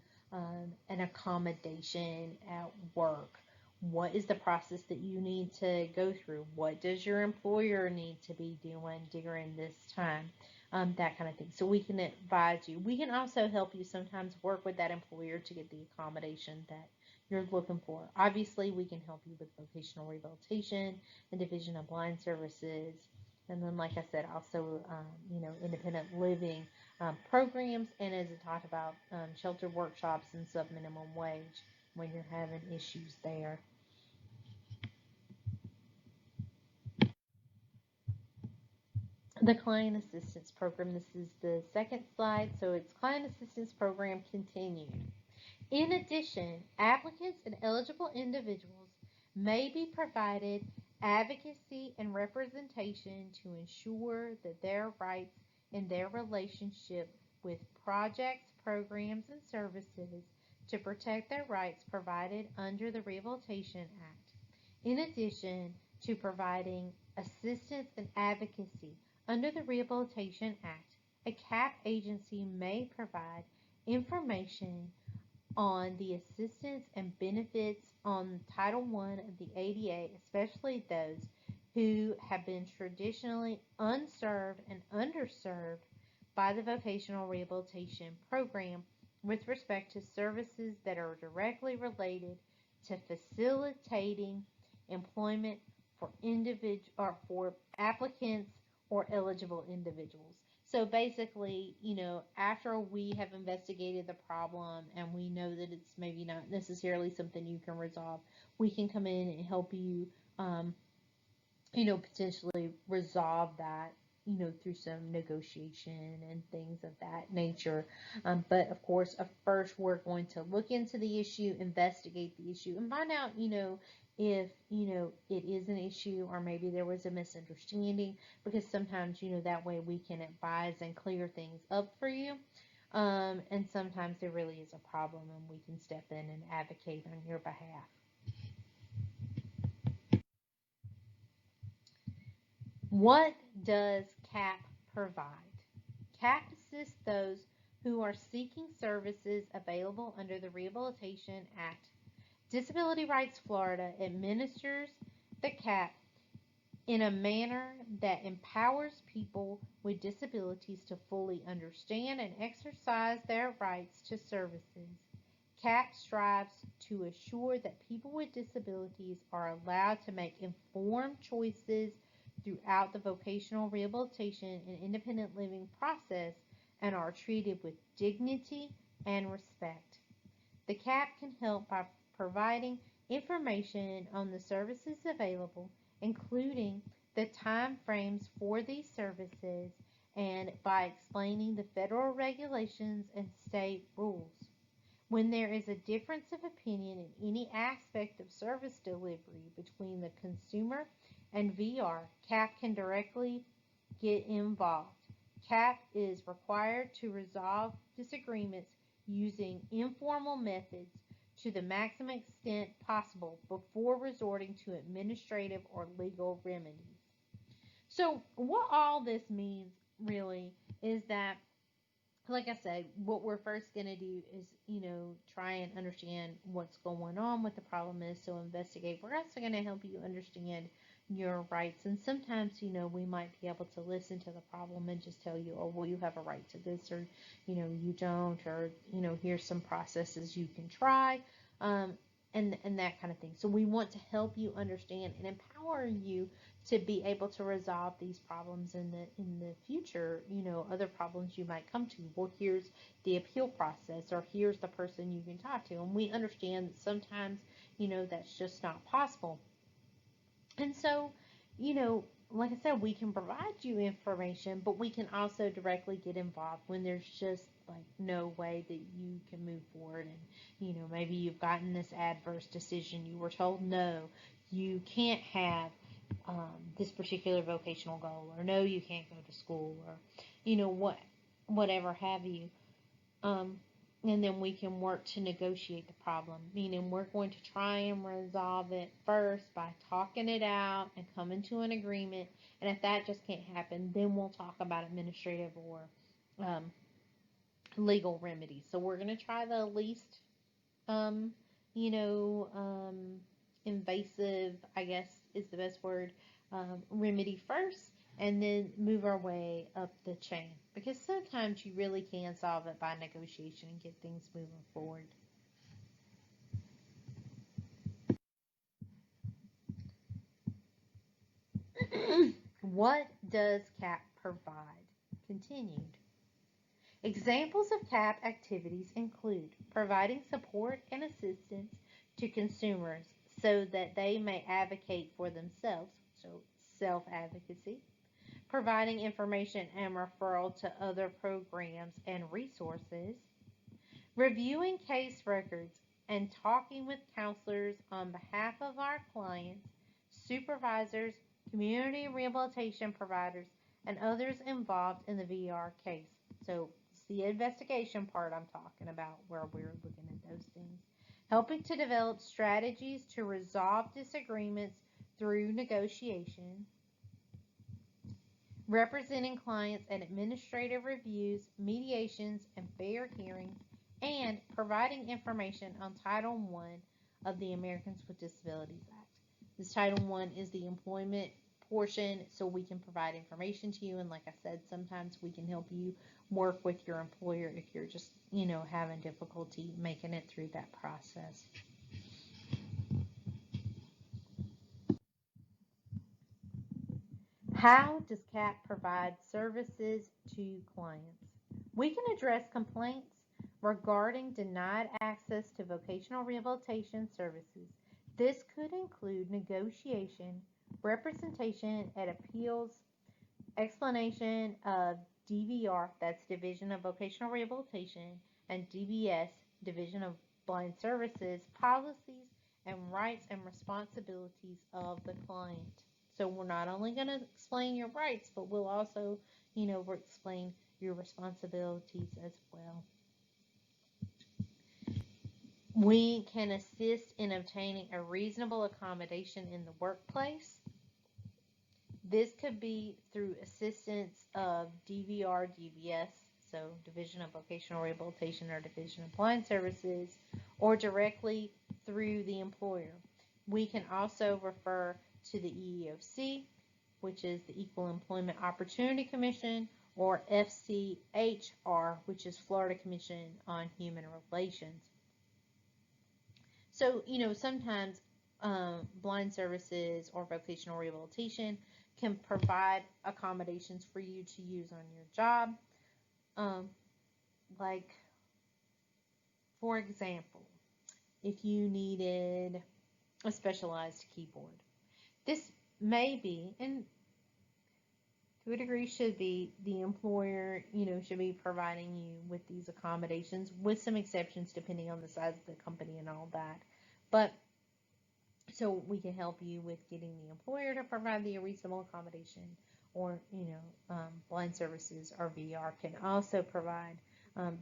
an accommodation at work. What is the process that you need to go through? What does your employer need to be doing during this time? That kind of thing. So we can advise you. We can also help you sometimes work with that employer to get the accommodation that you're looking for. Obviously, we can help you with vocational rehabilitation and Division of Blind Services. And then, like I said, also, independent living programs, and as it talked about, shelter workshops and sub-minimum wage when you're having issues there. The Client Assistance Program, this is the second slide, so it's Client Assistance Program continued. In addition, applicants and eligible individuals may be provided advocacy and representation to ensure that their rights in their relationship with projects, programs, and services to protect their rights provided under the Rehabilitation Act. In addition to providing assistance and advocacy under the Rehabilitation Act, a CAP agency may provide information on the assistance and benefits on Title I of the ADA, especially those who have been traditionally unserved and underserved by the vocational rehabilitation program with respect to services that are directly related to facilitating employment for for applicants or eligible individuals. So basically, after we have investigated the problem and we know that it's maybe not necessarily something you can resolve, we can come in and help you, potentially resolve that, through some negotiation and things of that nature. But of course, first we're going to look into the issue, investigate the issue, and find out, if, it is an issue or maybe there was a misunderstanding, because sometimes, that way we can advise and clear things up for you. And sometimes there really is a problem and we can step in and advocate on your behalf. What does CAP provide? CAP assists those who are seeking services available under the Rehabilitation Act. Disability Rights Florida administers the CAP in a manner that empowers people with disabilities to fully understand and exercise their rights to services. CAP strives to assure that people with disabilities are allowed to make informed choices throughout the vocational rehabilitation and independent living process and are treated with dignity and respect. The CAP can help by providing information on the services available, including the time frames for these services, and by explaining the federal regulations and state rules. When there is a difference of opinion in any aspect of service delivery between the consumer and VR, CAP can directly get involved. CAP is required to resolve disagreements using informal methods to the maximum extent possible before resorting to administrative or legal remedies. So, what all this means really is that, like I said, what we're first going to do is, try and understand what's going on, what the problem is, so investigate. We're also going to help you understand your rights. And sometimes, we might be able to listen to the problem and just tell you, oh, well, you have a right to this, or, you don't, or, here's some processes you can try, and that kind of thing. So we want to help you understand and empower you to be able to resolve these problems in the future, other problems you might come to. Well, here's the appeal process, or here's the person you can talk to. And we understand that sometimes, that's just not possible. And so, like I said, we can provide you information, but we can also directly get involved when there's just like no way that you can move forward. And, maybe you've gotten this adverse decision. You were told, no, you can't have this particular vocational goal, or no, you can't go to school, or, whatever have you. And then we can work to negotiate the problem, meaning we're going to try and resolve it first by talking it out and coming to an agreement. And if that just can't happen, then we'll talk about administrative or legal remedies. So we're going to try the least, invasive, I guess is the best word, remedy first, and then move our way up the chain. Because sometimes you really can solve it by negotiation and get things moving forward. What does CAP provide? Continued. Examples of CAP activities include providing support and assistance to consumers so that they may advocate for themselves, so self-advocacy, providing information and referral to other programs and resources, reviewing case records and talking with counselors on behalf of our clients, supervisors, community rehabilitation providers, and others involved in the VR case. So it's the investigation part I'm talking about, where we're looking at those things. Helping to develop strategies to resolve disagreements through negotiation, representing clients at administrative reviews, mediations, and fair hearings, and providing information on Title I of the Americans with Disabilities Act. This Title I is the employment portion, so we can provide information to you, and like I said, sometimes we can help you work with your employer if you're just, having difficulty making it through that process. How does CAP provide services to clients? We can address complaints regarding denied access to vocational rehabilitation services. This could include negotiation, representation at appeals, explanation of DVR, that's Division of Vocational Rehabilitation, and DBS, Division of Blind Services, policies and rights and responsibilities of the client. So we're not only going to explain your rights, but we'll also, explain your responsibilities as well. We can assist in obtaining a reasonable accommodation in the workplace. This could be through assistance of DVR, DVS, so Division of Vocational Rehabilitation or Division of Blind Services, or directly through the employer. We can also refer to the EEOC, which is the Equal Employment Opportunity Commission, or FCHR, which is Florida Commission on Human Relations. So, sometimes blind services or vocational rehabilitation can provide accommodations for you to use on your job. Like, for example, if you needed a specialized keyboard, this may be, and to a degree should be, the employer, should be providing you with these accommodations, with some exceptions depending on the size of the company and all that. But so we can help you with getting the employer to provide the reasonable accommodation, or blind services or VR can also provide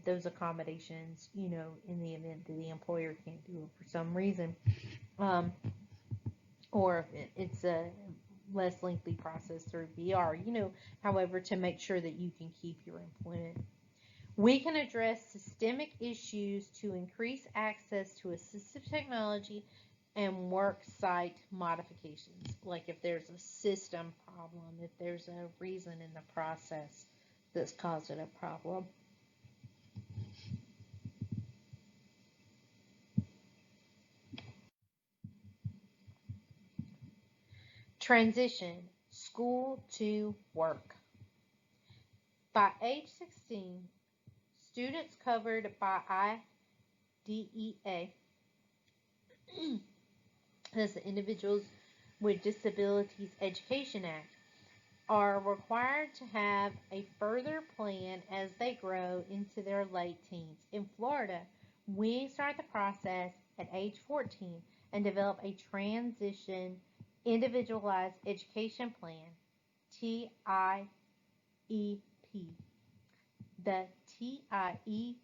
those accommodations, in the event that the employer can't do it for some reason, or if it's a less lengthy process through VR, however, to make sure that you can keep your employment. We can address systemic issues to increase access to assistive technology and work site modifications, like if there's a system problem, if there's a reason in the process that's causing a problem. Transition, school to work. By age 16, students covered by IDEA, that's the Individuals with Disabilities Education Act, are required to have a further plan as they grow into their late teens. In Florida, we start the process at age 14 and develop a transition individualized education plan, TIEP. The TIEP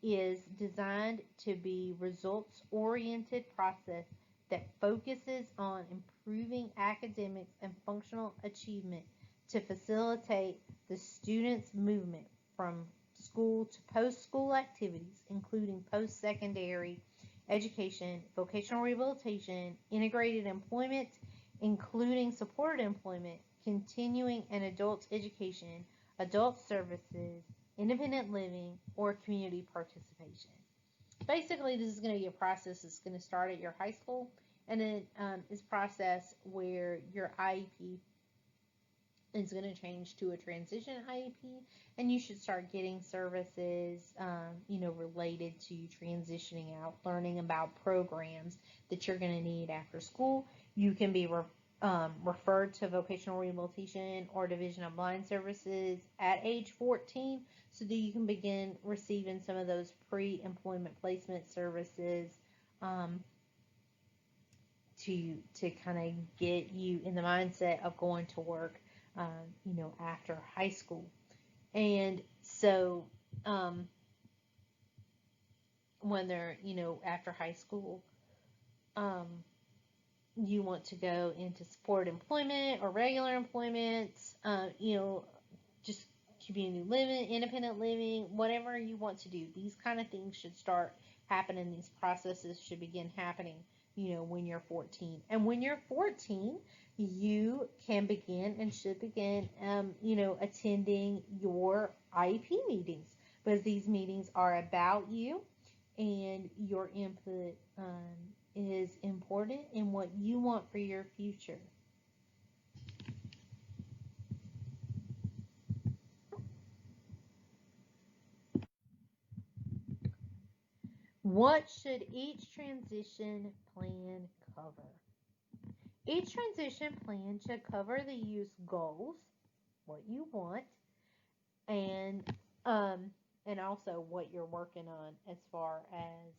is designed to be results-oriented process that focuses on improving academics and functional achievement to facilitate the student's movement from school to post-school activities, including post-secondary education, vocational rehabilitation, integrated employment, including supported employment, continuing and adult education, adult services, independent living, or community participation. Basically, this is going to be a process that's going to start at your high school, and it is a process where your IEP is going to change to a transition IEP, and you should start getting services, related to transitioning out, learning about programs that you're going to need after school. You can be referred to vocational rehabilitation or Division of Blind Services at age 14, so that you can begin receiving some of those pre-employment placement services to kind of get you in the mindset of going to work, after high school. And so when they're, after high school, you want to go into supported employment or regular employment, just community living, independent living, whatever you want to do. These kind of things should start happening. These processes should begin happening, when you're 14. And when you're 14, you can begin and should begin, attending your IEP meetings, because these meetings are about you, and your input is important in what you want for your future. What should each transition plan cover? Each transition plan should cover the use goals, what you want, and also what you're working on as far as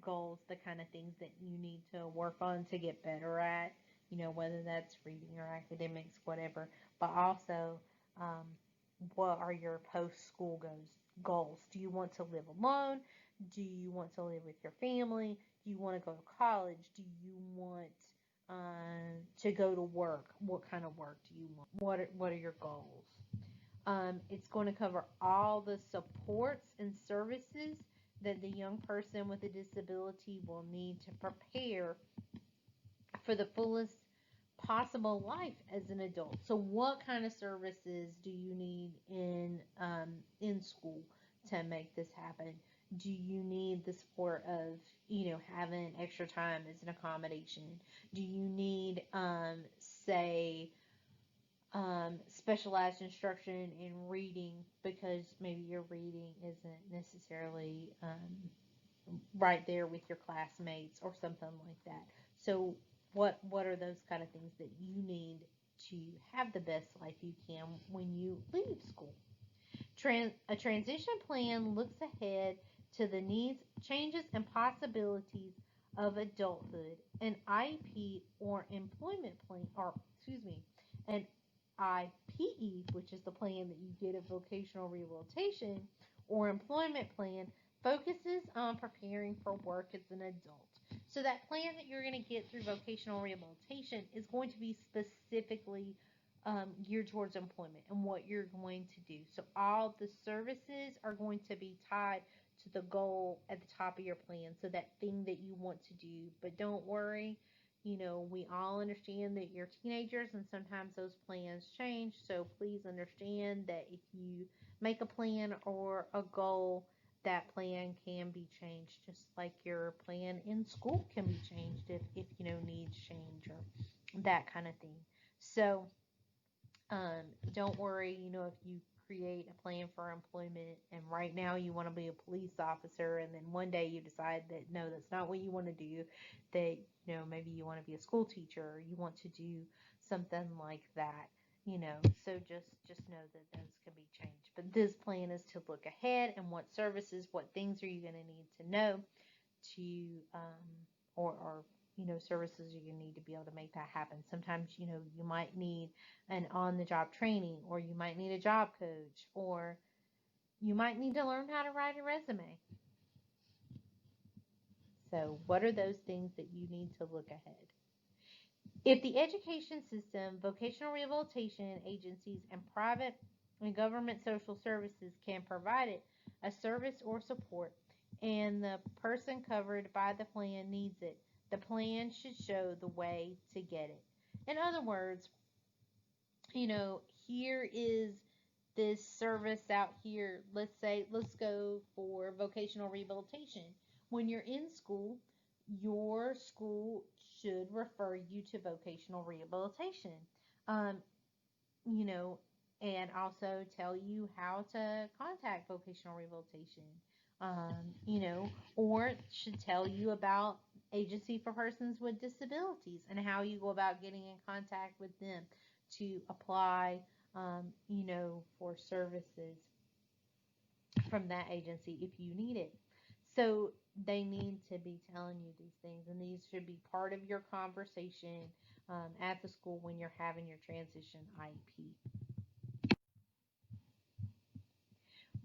goals, the kind of things that you need to work on to get better at, whether that's reading or academics, whatever, but also what are your post-school goals? Do you want to live alone? Do you want to live with your family? Do you want to go to college? Do you want to go to work? What kind of work do you want? What are your goals? It's going to cover all the supports and services that the young person with a disability will need to prepare for the fullest possible life as an adult. So what kind of services do you need in school to make this happen? Do you need the support of, having extra time as an accommodation? Do you need, say, specialized instruction in reading because maybe your reading isn't necessarily right there with your classmates or something like that? So what are those kind of things that you need to have the best life you can when you leave school? A transition plan looks ahead to the needs, changes, and possibilities of adulthood. An IEP or employment plan, or excuse me, an IPE, which is the plan that you get at vocational rehabilitation or employment plan, focuses on preparing for work as an adult. So that plan that you're going to get through vocational rehabilitation is going to be specifically geared towards employment and what you're going to do. So all the services are going to be tied to the goal at the top of your plan. So that thing that you want to do. But don't worry, we all understand that you're teenagers and sometimes those plans change. So please understand that if you make a plan or a goal, that plan can be changed, just like your plan in school can be changed if needs change or that kind of thing. So don't worry, if you create a plan for employment and right now you want to be a police officer and then one day you decide that no, that's not what you want to do, that maybe you want to be a school teacher or you want to do something like that, so just know that those can be changed. But this plan is to look ahead and what services, what things are you going to need to know to or services you're going to need to be able to make that happen. Sometimes, you might need an on-the-job training, or you might need a job coach, or you might need to learn how to write a resume. So what are those things that you need to look ahead? If the education system, vocational rehabilitation agencies, and private and government social services can provide it, a service or support, and the person covered by the plan needs it, the plan should show the way to get it. In other words, here is this service out here. Let's go for vocational rehabilitation. When you're in school, your school should refer you to vocational rehabilitation. Um, and also tell you how to contact vocational rehabilitation. Or should tell you about Agency for Persons with Disabilities and how you go about getting in contact with them to apply, for services from that agency if you need it. So they need to be telling you these things, and these should be part of your conversation at the school when you're having your transition IEP.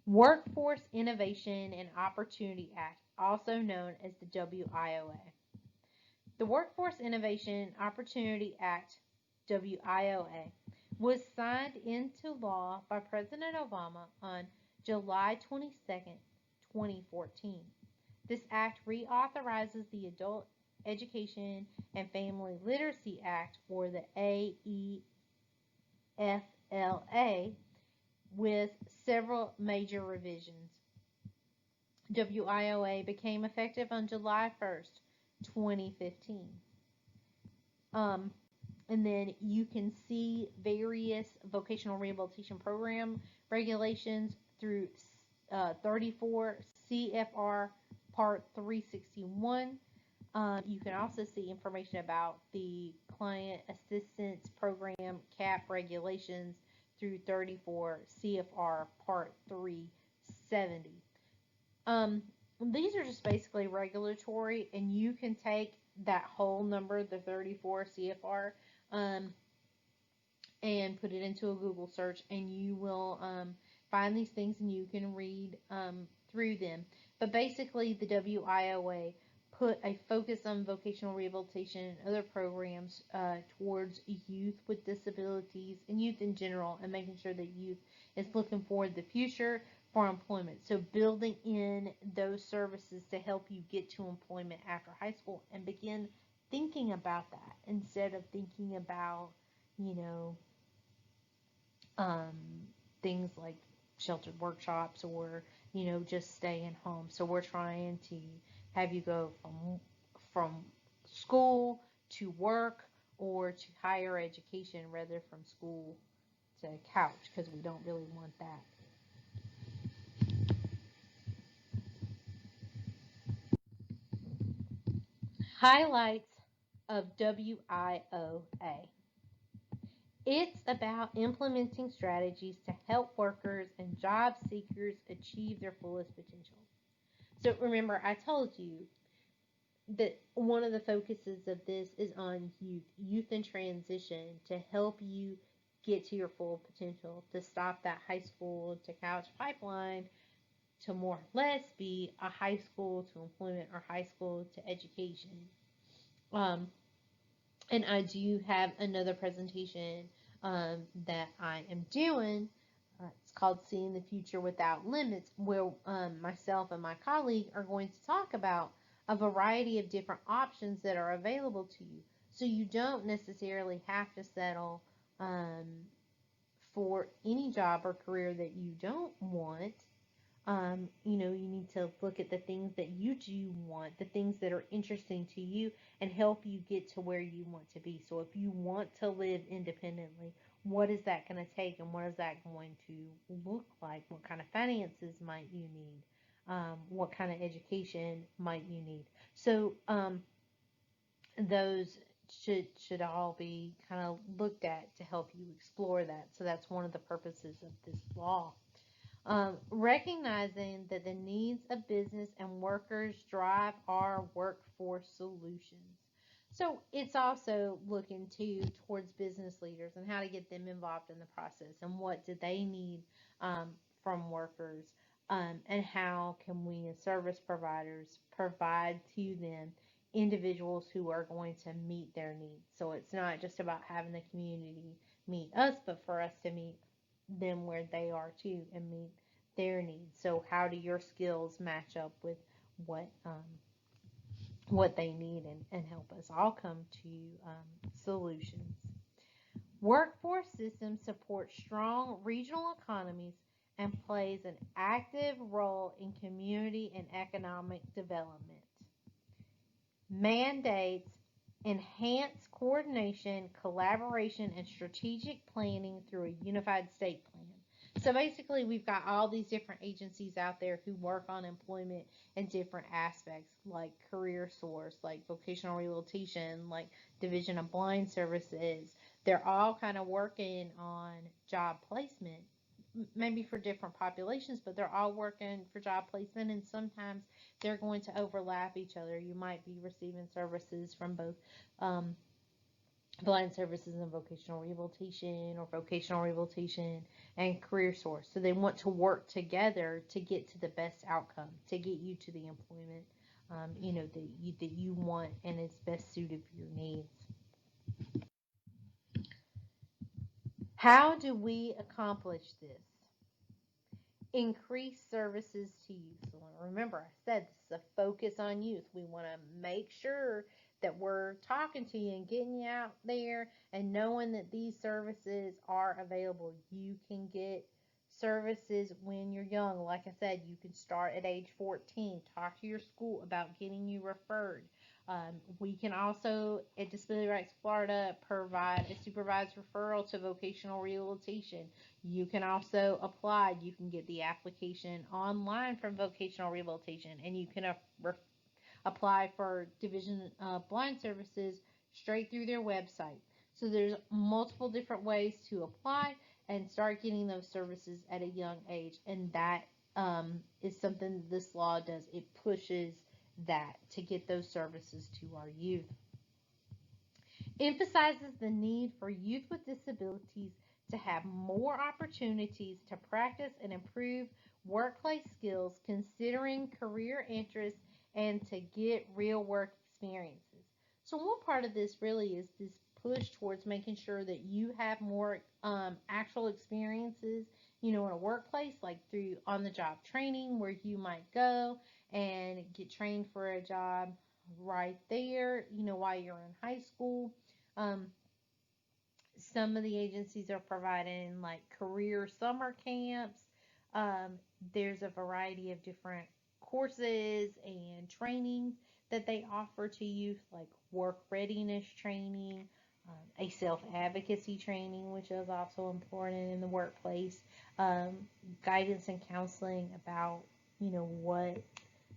Workforce Innovation and Opportunity Act, also known as the WIOA. The Workforce Innovation and Opportunity Act, WIOA, was signed into law by President Obama on July 22nd, 2014. This act reauthorizes the Adult Education and Family Literacy Act, or the AEFLA, with several major revisions. WIOA became effective on July 1st, 2015. And then you can see various vocational rehabilitation program regulations through 34 CFR Part 361. You can also see information about the Client Assistance Program CAP regulations through 34 CFR Part 370. These are just basically regulatory, and you can take that whole number, the 34 CFR, and put it into a Google search, and you will find these things, and you can read through them. But basically, the WIOA put a focus on vocational rehabilitation and other programs towards youth with disabilities and youth in general, and making sure that youth is looking forward to the future for employment. So building in those services to help you get to employment after high school and begin thinking about that instead of thinking about, you know, um, things like sheltered workshops or, you know, just staying home. So we're trying to have you go from school to work or to higher education rather from school to couch, because we don't really want that. Highlights of WIOA. It's about implementing strategies to help workers and job seekers achieve their fullest potential. So remember, I told you that one of the focuses of this is on youth in transition, to help you get to your full potential, to stop that high school to couch pipeline, to more or less be a high school to employment or high school to education. Um, and I do have another presentation that I am doing. It's called Seeing the Future Without Limits, where myself and my colleague are going to talk about a variety of different options that are available to you. So you don't necessarily have to settle um, for any job or career that you don't want. You know, you need to look at the things that you do want, the things that are interesting to you, and help you get to where you want to be. So if you want to live independently, what is that going to take, and what is that going to look like? What kind of finances might you need? What kind of education might you need? So those should all be kind of looked at to help you explore that. So that's one of the purposes of this law. Recognizing that the needs of business and workers drive our workforce solutions. So it's also looking towards business leaders and how to get them involved in the process, and what do they need from workers, and how can we as service providers provide to them individuals who are going to meet their needs. So it's not just about having the community meet us, but for us to meet them where they are too and meet their needs. So how do your skills match up with what they need, and help us all come to solutions. Workforce systems support strong regional economies and plays an active role in community and economic development. Mandates enhance coordination, collaboration, and strategic planning through a unified state plan. So basically, we've got all these different agencies out there who work on employment in different aspects, like Career Source, like Vocational Rehabilitation, like Division of Blind Services. They're all kind of working on job placement, maybe for different populations, but they're all working for job placement, and sometimes they're going to overlap each other. You might be receiving services from both blind services and vocational rehabilitation, or vocational rehabilitation and Career Source. So they want to work together to get to the best outcome, to get you to the employment that you want and is best suited for your needs. How do we accomplish this? Increase services to youth. So remember, I said this is a focus on youth. We want to make sure that we're talking to you and getting you out there and knowing that these services are available. You can get services when you're young. Like I said, you can start at age 14. Talk to your school about getting you referred. We can also, at Disability Rights Florida, provide a supervised referral to vocational rehabilitation. You can also apply. You can get the application online from vocational rehabilitation, and you can apply for Division of Blind Services straight through their website. So there's multiple different ways to apply and start getting those services at a young age, and that is something this law does. It pushes that to get those services to our youth. Emphasizes the need for youth with disabilities to have more opportunities to practice and improve workplace skills, considering career interests, and to get real work experiences. So one part of this really is this push towards making sure that you have more actual experiences, in a workplace, like through on-the-job training, where you might go and get trained for a job right there, while you're in high school. Um, some of the agencies are providing like career summer camps. Um, there's a variety of different courses and trainings that they offer to youth, like work readiness training, a self-advocacy training, which is also important in the workplace, um, guidance and counseling about, what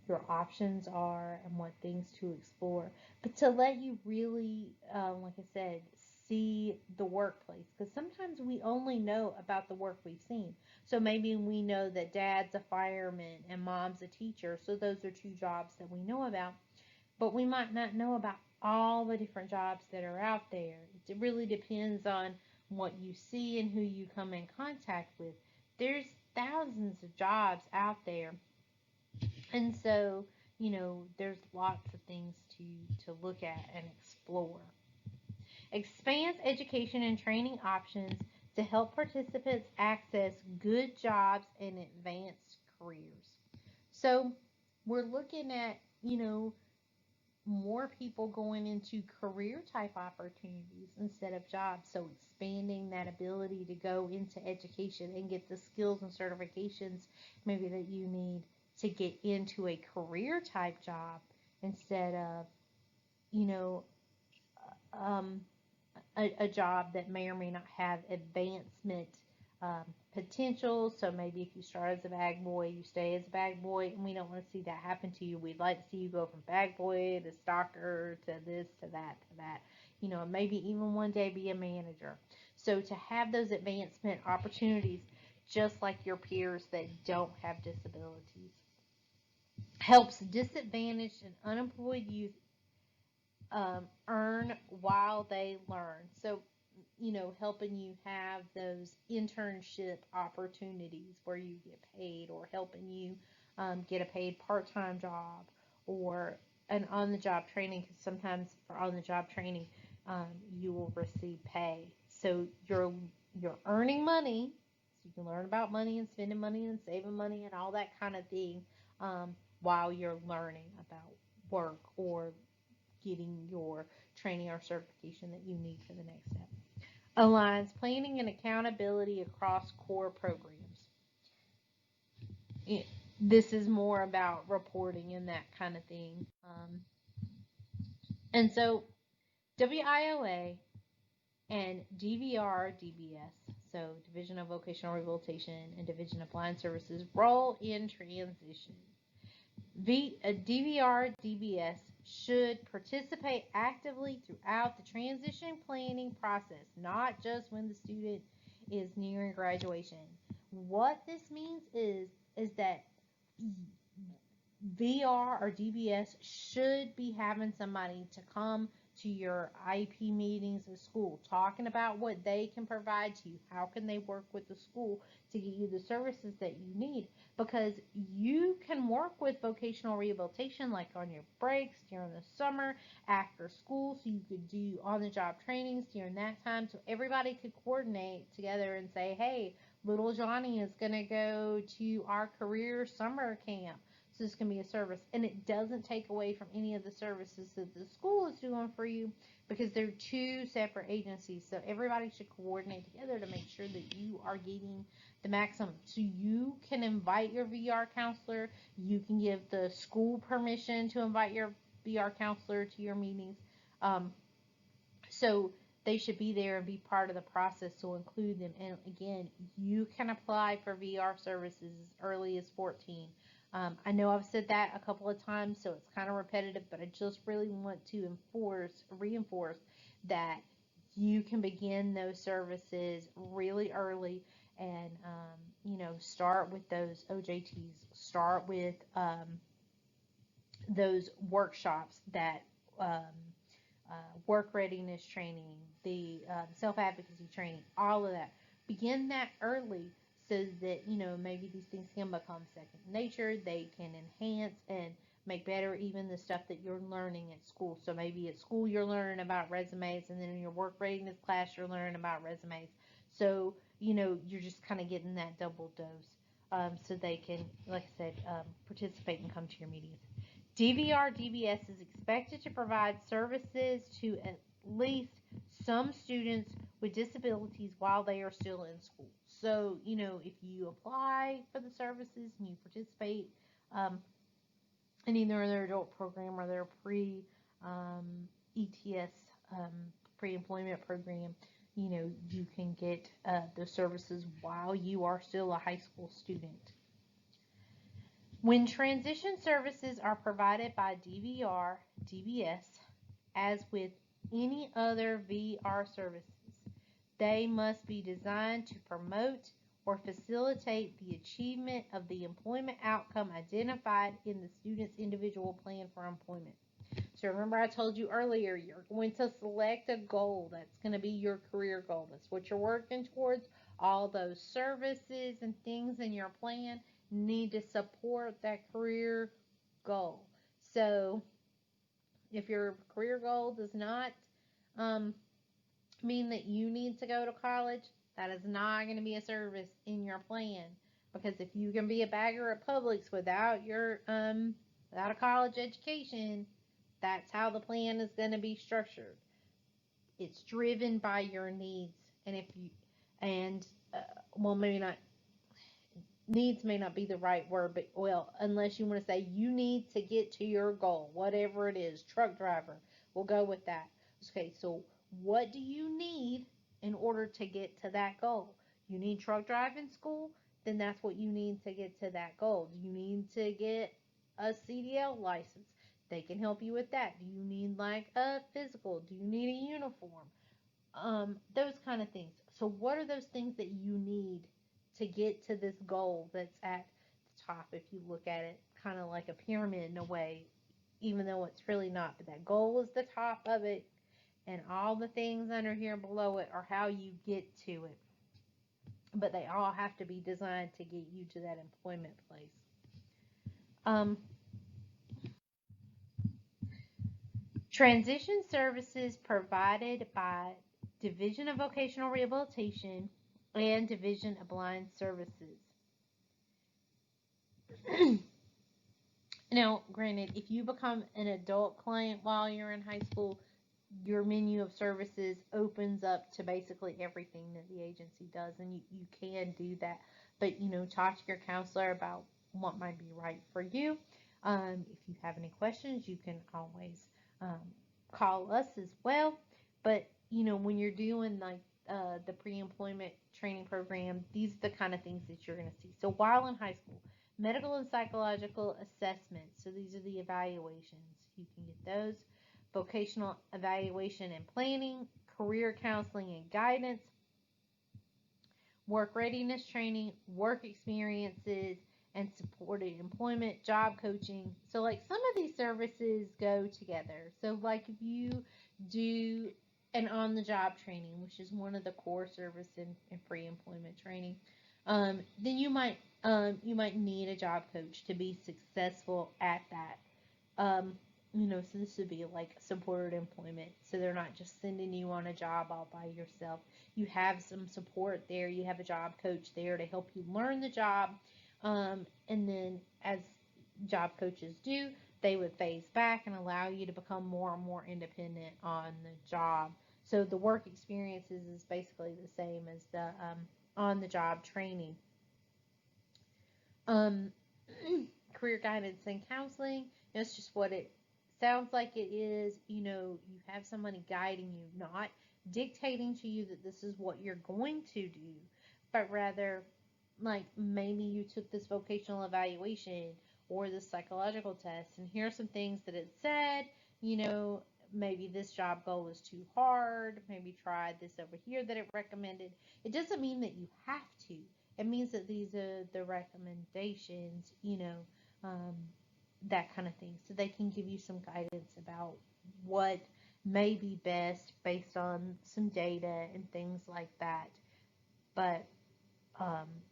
your options are and what things to explore. But to let you really, like I said, see the workplace. Because sometimes we only know about the work we've seen. So maybe we know that dad's a fireman and mom's a teacher. So those are two jobs that we know about. But we might not know about all the different jobs that are out there. It really depends on what you see and who you come in contact with. There's thousands of jobs out there, and so, there's lots of things to look at and explore. Expands education and training options to help participants access good jobs and advanced careers. So, we're looking at, more people going into career type opportunities instead of jobs. So, expanding that ability to go into education and get the skills and certifications maybe that you need to get into a career type job instead of, you know, um, a job that may or may not have advancement um, potential. So maybe if you start as a bag boy, you stay as a bag boy, and we don't want to see that happen to you. We'd like to see you go from bag boy to stalker to this to that to that. Maybe even one day be a manager. So to have those advancement opportunities, just like your peers that don't have disabilities, helps disadvantaged and unemployed youth earn while they learn. So, helping you have those internship opportunities where you get paid, or helping you get a paid part-time job, or an on-the-job training, because sometimes for on-the-job training, you will receive pay. So you're earning money, so you can learn about money and spending money and saving money and all that kind of thing, while you're learning about work or getting your training or certification that you need for the next step. Aligns planning and accountability across core programs. This is more about reporting and that kind of thing. And so WIOA and DVR-DBS, so Division of Vocational Rehabilitation and Division of Blind Services, role in transition. DVR-DBS should participate actively throughout the transition planning process, not just when the student is nearing graduation. What this means is that VR or DBS should be having somebody to come to your IEP meetings at school, talking about what they can provide to you. How can they work with the school to get you the services that you need? Because you can work with vocational rehabilitation like on your breaks, during the summer, after school, so you could do on-the-job trainings during that time, so everybody could coordinate together and say, hey, little Johnny is going to go to our career summer camp. So this can be a service, and it doesn't take away from any of the services that the school is doing for you, because they're two separate agencies. So everybody should coordinate together to make sure that you are getting the maximum. So you can invite your VR counselor. You can give the school permission to invite your VR counselor to your meetings. So they should be there and be part of the process, so include them. And again, you can apply for VR services as early as 14. I know I've said that a couple of times, so it's kind of repetitive, but I just really want to reinforce that you can begin those services really early, and start with those OJTs, start with those workshops that work readiness training, the self-advocacy training, all of that. Begin that early, so that maybe these things can become second nature. They can enhance and make better even the stuff that you're learning at school. So maybe at school you're learning about resumes, and then in your work readiness class you're learning about resumes. So you're just kind of getting that double dose, so they can, like I said, participate and come to your meetings. DVR/DBS is expected to provide services to at least some students with disabilities while they are still in school. So, if you apply for the services and you participate in either their adult program or their pre-ETS, pre-employment program, you can get the services while you are still a high school student. When transition services are provided by DVR/DBS, as with any other VR services, they must be designed to promote or facilitate the achievement of the employment outcome identified in the student's individual plan for employment. So remember I told you earlier, you're going to select a goal that's going to be your career goal. That's what you're working towards. All those services and things in your plan need to support that career goal. So if your career goal does not mean that you need to go to college, that is not going to be a service in your plan. Because if you can be a bagger at Publix without a college education, that's how the plan is going to be structured. It's driven by your needs, maybe not. Needs may not be the right word, but unless you want to say you need to get to your goal, whatever it is, truck driver, we'll go with that. Okay, so what do you need in order to get to that goal? You need truck driving school, then that's what you need to get to that goal. Do you need to get a CDL license? They can help you with that. Do you need like a physical? Do you need a uniform? Those kind of things. So what are those things that you need to get to this goal that's at the top? If you look at it kind of like a pyramid in a way, even though it's really not, but that goal is the top of it, and all the things under here below it are how you get to it. But they all have to be designed to get you to that employment place. Transition services provided by Division of Vocational Rehabilitation and Division of Blind Services. Now, granted, if you become an adult client while you're in high school, your menu of services opens up to basically everything that the agency does, and you can do that. But, talk to your counselor about what might be right for you. If you have any questions, you can always call us as well. But, when you're doing like the pre-employment training program, these are the kind of things that you're going to see. So while in high school, medical and psychological assessments. So these are the evaluations. You can get those. Vocational evaluation and planning, career counseling and guidance, work readiness training, work experiences, and supported employment, job coaching. So like some of these services go together. So like if you do an on-the-job training, which is one of the core services in pre-employment training, then you might need a job coach to be successful at that. So this would be like supported employment. So they're not just sending you on a job all by yourself. You have some support there. You have a job coach there to help you learn the job. And then as job coaches do, they would phase back and allow you to become more and more independent on the job. So the work experiences is basically the same as the on-the-job training. Career guidance and counseling, it's just what it sounds like it is. You have somebody guiding you, not dictating to you that this is what you're going to do, but rather like maybe you took this vocational evaluation or this psychological test, and here are some things that it said. Maybe this job goal is too hard. Maybe try this over here that it recommended. It doesn't mean that you have to. It means that these are the recommendations, that kind of thing. So they can give you some guidance about what may be best based on some data and things like that. But,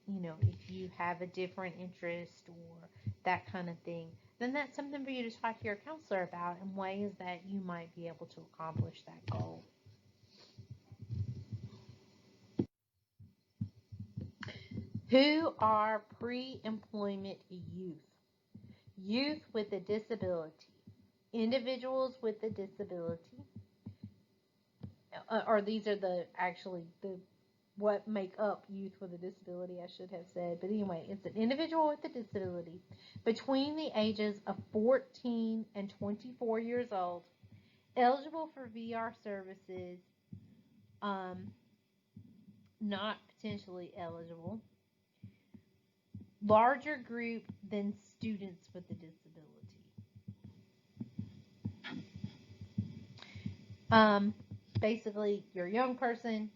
if you have a different interest or that kind of thing, then that's something for you to talk to your counselor about in ways that you might be able to accomplish that goal. Who are pre-employment youth? youth with a disability, individuals with a disability, or these are the what make up youth with a disability, I should have said. But anyway, it's an individual with a disability between the ages of 14 and 24 years old, eligible for VR services, not potentially eligible, larger group than students with a disability. Basically, you're a young person,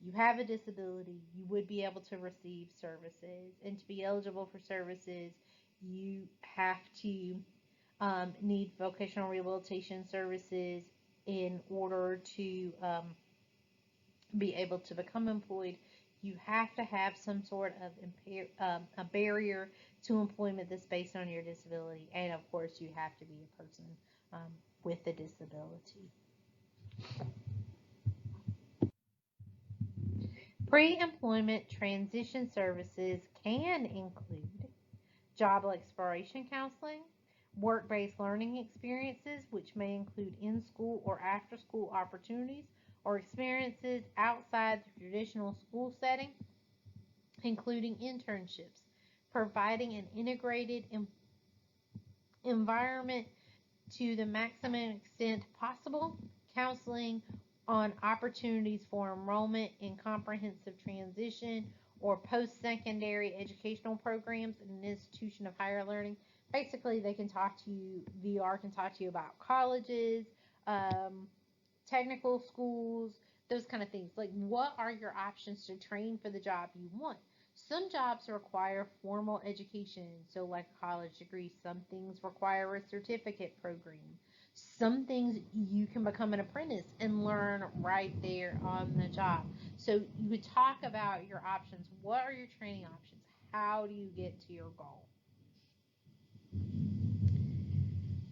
you have a disability, you would be able to receive services. And to be eligible for services, you have to need vocational rehabilitation services in order to be able to become employed. You have to have some sort of a barrier to employment that's based on your disability. And of course, you have to be a person with a disability. Pre-employment transition services can include job exploration counseling, work-based learning experiences, which may include in-school or after-school opportunities or experiences outside the traditional school setting, including internships, providing an integrated environment to the maximum extent possible, counseling on opportunities for enrollment in comprehensive transition or post-secondary educational programs in an institution of higher learning. Basically, they can talk to you, VR can talk to you about colleges, technical schools, those kind of things. Like, what are your options to train for the job you want? Some jobs require formal education, so like a college degree. Some things require a certificate program. Some things you can become an apprentice and learn right there on the job. So you would talk about your options. What are your training options? How do you get to your goal?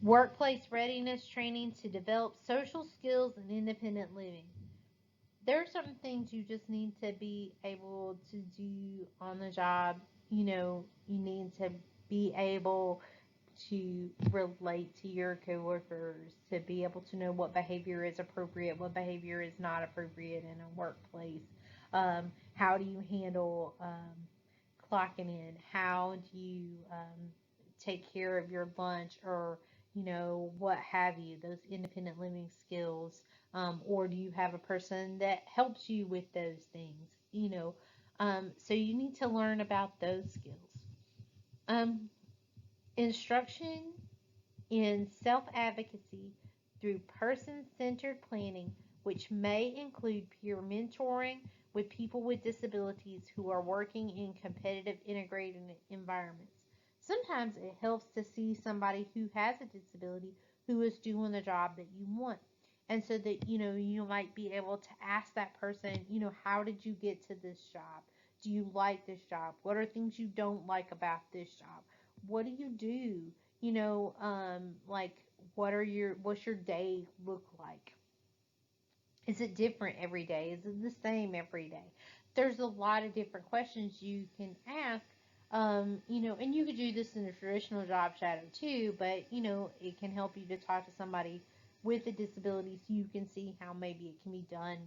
Workplace readiness training to develop social skills and independent living. There are certain things you just need to be able to do on the job. You need to be able to relate to your coworkers, to be able to know what behavior is appropriate, what behavior is not appropriate in a workplace. How do you handle clocking in? How do you take care of your lunch, or what have you, those independent living skills, or do you have a person that helps you with those things, so you need to learn about those skills. Instruction in self-advocacy through person-centered planning, which may include peer mentoring with people with disabilities who are working in competitive integrated environments. Sometimes it helps to see somebody who has a disability who is doing the job that you want. And so that, you might be able to ask that person, how did you get to this job? Do you like this job? What are things you don't like about this job? What do you do? What's your day look like? Is it different every day? Is it the same every day? There's a lot of different questions you can ask. And you could do this in a traditional job shadow too, but it can help you to talk to somebody with a disability so you can see how maybe it can be done,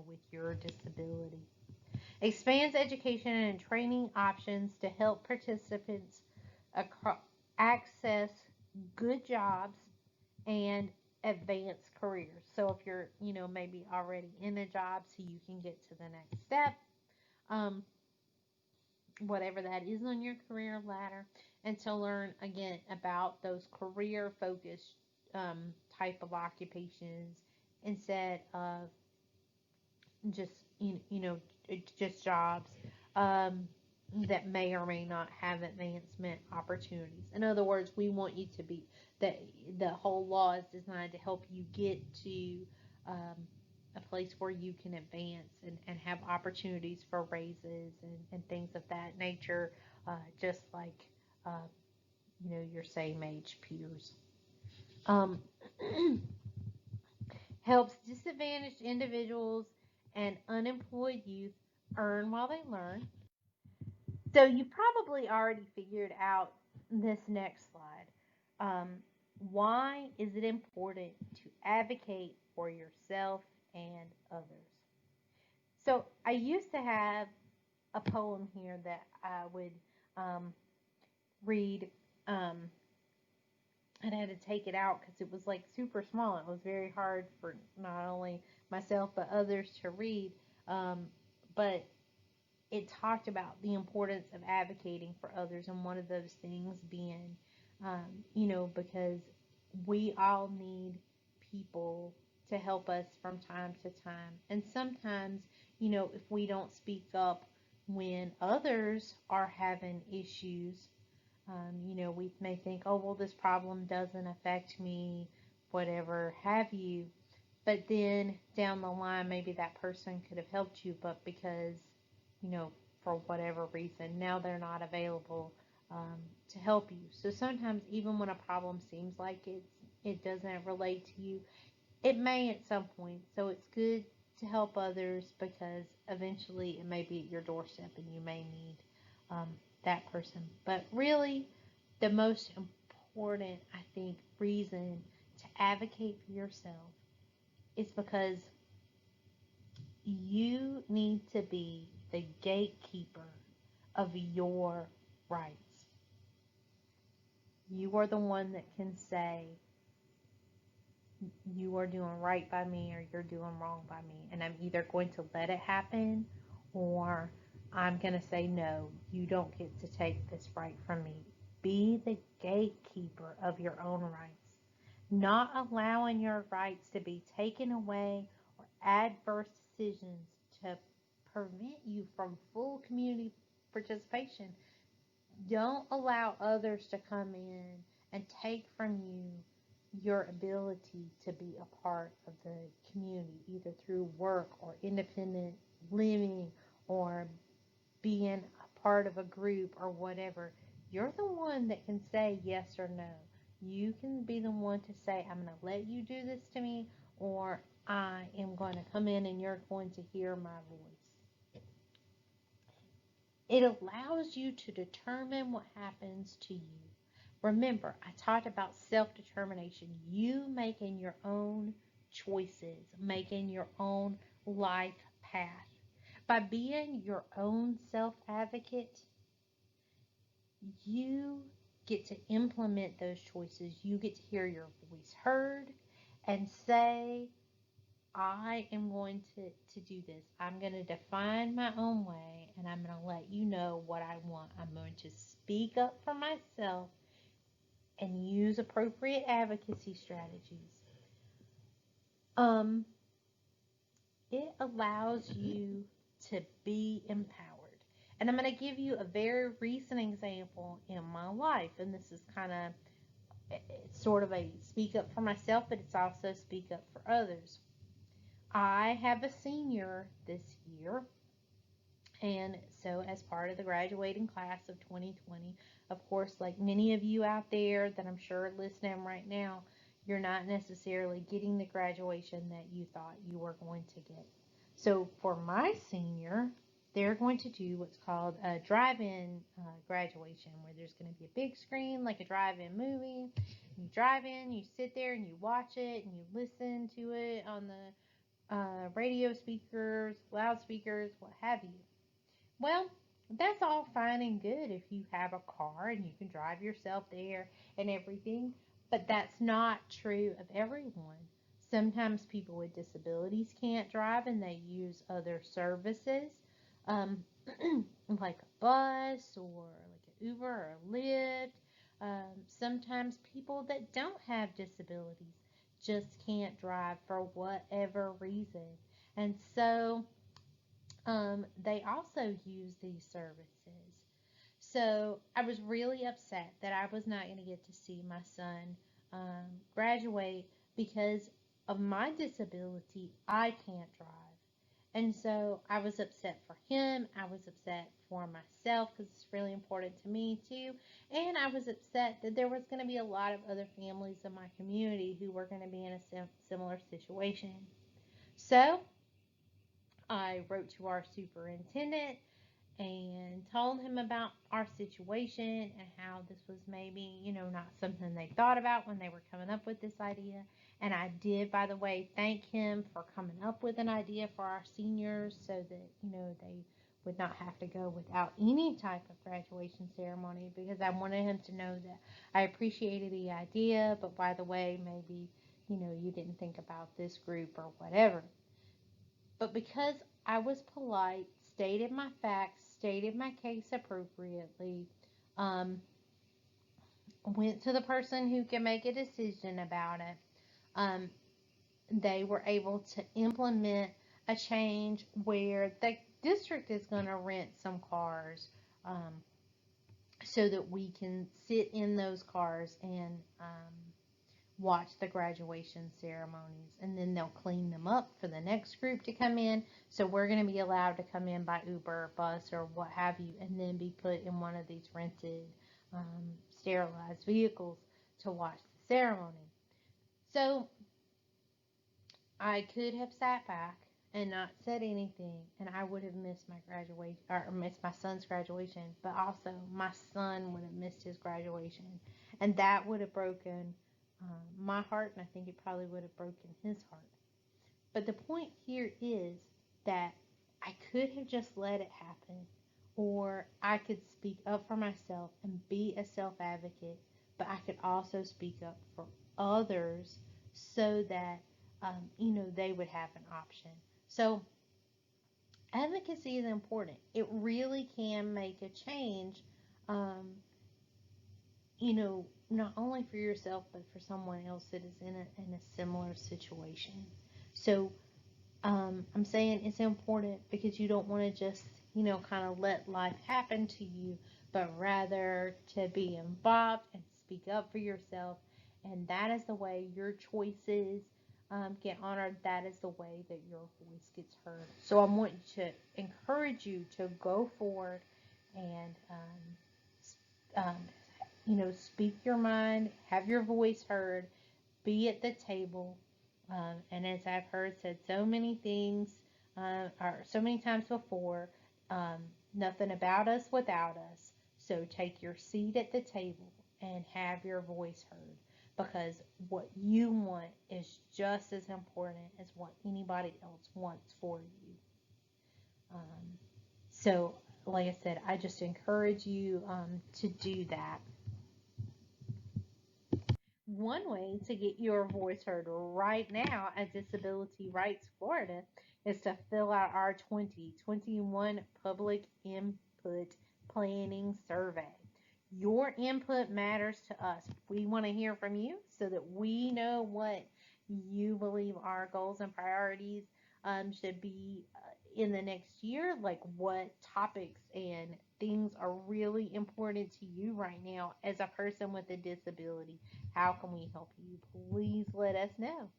with your disability. Expands education and training options to help participants access good jobs and advanced careers. So if you're, maybe already in a job, so you can get to the next step, whatever that is on your career ladder, and to learn again about those career-focused type of occupations instead of just just jobs that may or may not have advancement opportunities. In other words, we want you to be that the whole law is designed to help you get to a place where you can advance and have opportunities for raises and things of that nature, just like your same age peers. Helps disadvantaged individuals and unemployed youth earn while they learn. So you probably already figured out this next slide. Why is it important to advocate for yourself and others? So I used to have a poem here that I would read. And I had to take it out because it was like super small. It was very hard for not only myself but others to read. But it talked about the importance of advocating for others, and one of those things being, because we all need people to help us from time to time. And sometimes, if we don't speak up when others are having issues, we may think, oh, well, this problem doesn't affect me, whatever have you. But then down the line, maybe that person could have helped you, but because, you know, for whatever reason, now they're not available to help you. So sometimes, even when a problem seems like it doesn't relate to you, it may at some point. So it's good to help others because eventually it may be at your doorstep and you may need um, that person. But really, the most important, I think, reason to advocate for yourself is because you need to be the gatekeeper of your rights. You are the one that can say, you are doing right by me or you're doing wrong by me. And I'm either going to let it happen or I'm going to say, no, you don't get to take this right from me. Be the gatekeeper of your own rights. Not allowing your rights to be taken away or adverse decisions to prevent you from full community participation. Don't allow others to come in and take from you your ability to be a part of the community, either through work or independent living or being a part of a group or whatever. You're the one that can say yes or no. You can be the one to say, I'm going to let you do this to me, or I am going to come in and you're going to hear my voice. It allows you to determine what happens to you. Remember, I talked about self-determination. You making your own choices, making your own life path. By being your own self-advocate, you get to implement those choices. You get to hear your voice heard and say, I am going to do this. I'm going to define my own way and I'm going to let you know what I want. I'm going to speak up for myself and use appropriate advocacy strategies. It allows you to be empowered. And I'm going to give you a very recent example in my life. And this is kind of, it's sort of a speak up for myself, but it's also speak up for others. I have a senior this year. And so as part of the graduating class of 2020, of course, like many of you out there that I'm sure are listening right now, you're not necessarily getting the graduation that you thought you were going to get. So for my senior, they're going to do what's called a drive-in graduation, where there's going to be a big screen like a drive-in movie. You drive in, you sit there and you watch it and you listen to it on the radio speakers, loudspeakers, what have you. Well, that's all fine and good if you have a car and you can drive yourself there and everything, but that's not true of everyone. Sometimes people with disabilities can't drive and they use other services, um, like a bus or like an Uber or a Lyft. Sometimes people that don't have disabilities just can't drive for whatever reason. And so they also use these services. So I was really upset that I was not going to get to see my son graduate because of my disability. I can't drive. And so I was upset for him. I was upset for myself because it's really important to me too. And I was upset that there was going to be a lot of other families in my community who were going to be in a similar situation. So I wrote to our superintendent and told him about our situation and how this was maybe, not something they thought about when they were coming up with this idea. And I did, by the way, thank him for coming up with an idea for our seniors so that, they would not have to go without any type of graduation ceremony, because I wanted him to know that I appreciated the idea, but by the way, maybe, you didn't think about this group or whatever. But because I was polite, stated my facts, stated my case appropriately, went to the person who can make a decision about it, um, they were able to implement a change where the district is going to rent some cars, so that we can sit in those cars and watch the graduation ceremonies, and then they'll clean them up for the next group to come in. So we're going to be allowed to come in by Uber, bus, or what have you, and then be put in one of these rented, sterilized vehicles to watch the ceremony. So I could have sat back and not said anything, and I would have missed my graduation, or missed my son's graduation, but also my son would have missed his graduation, and that would have broken my heart, and I think it probably would have broken his heart. But the point here is that I could have just let it happen, or I could speak up for myself and be a self-advocate, but I could also speak up for others so that, they would have an option. So advocacy is important. It really can make a change, um, not only for yourself, but for someone else that is in a similar situation. So I'm saying it's important because you don't want to just, kind of let life happen to you, but rather to be involved and speak up for yourself. And that is the way your choices get honored. That is the way that your voice gets heard. So I want to encourage you to go forward and, speak your mind, have your voice heard, be at the table. And as I've heard said so many things, or so many times before, nothing about us without us. So take your seat at the table and have your voice heard, because what you want is just as important as what anybody else wants for you. So, like I said, I just encourage you to do that. One way to get your voice heard right now at Disability Rights Florida is to fill out our 2021 Public Input Planning Survey. Your input matters to us. We want to hear from you so that we know what you believe our goals and priorities should be in the next year, like what topics and things are really important to you right now as a person with a disability. How can we help you? Please let us know.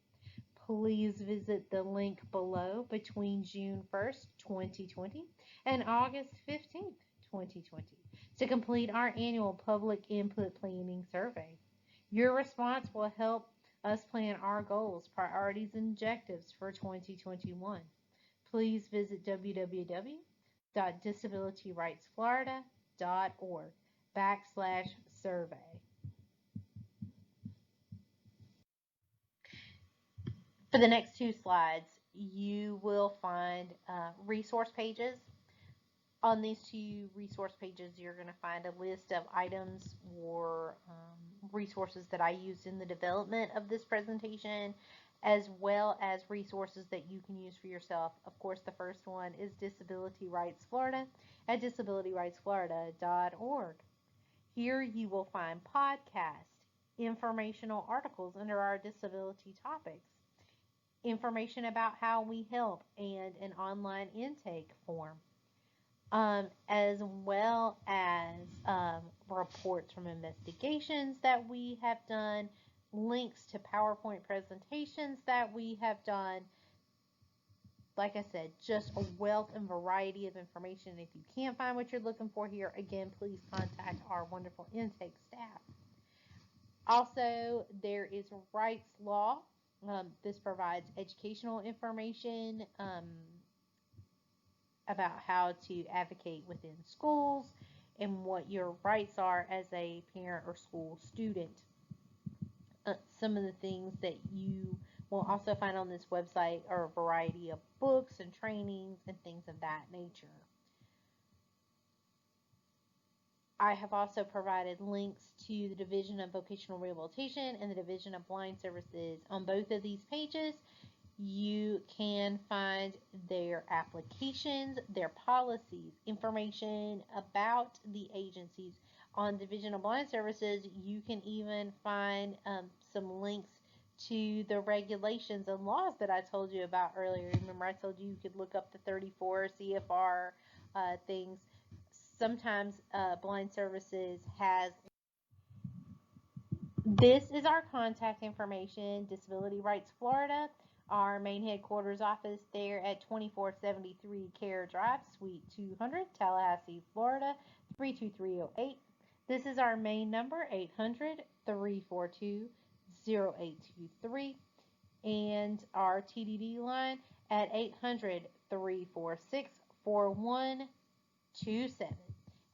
Please visit the link below between June 1st, 2020 and August 15th, 2020 to complete our annual public input planning survey. Your response will help us plan our goals, priorities, and objectives for 2021. Please visit www.disabilityrightsflorida.org/survey. For the next two slides, you will find resource pages. On these two resource pages, you're going to find a list of items or resources that I used in the development of this presentation, as well as resources that you can use for yourself. Of course, the first one is Disability Rights Florida at disabilityrightsflorida.org. Here you will find podcasts, informational articles under our disability topics, information about how we help, and an online intake form, as well as reports from investigations that we have done, links to PowerPoint presentations that we have done. Like I said, just a wealth and variety of information. If you can't find what you're looking for here, again, please contact our wonderful intake staff. Also, there is Rights Law. This provides educational information, about how to advocate within schools and what your rights are as a parent or school student. Some of the things that you will also find on this website are a variety of books and trainings and things of that nature. I have also provided links to the Division of Vocational Rehabilitation and the Division of Blind Services. On both of these pages, you can find their applications, their policies, information about the agencies. On Division of Blind Services, you can even find some links to the regulations and laws that I told you about earlier. Remember, I told you could look up the 34 CFR things. Sometimes Blind Services has. This is our contact information, Disability Rights Florida. Our main headquarters office there at 2473 Care Drive, Suite 200, Tallahassee, Florida, 32308. This is our main number, 800-342-0823. And our TDD line at 800-346-4127.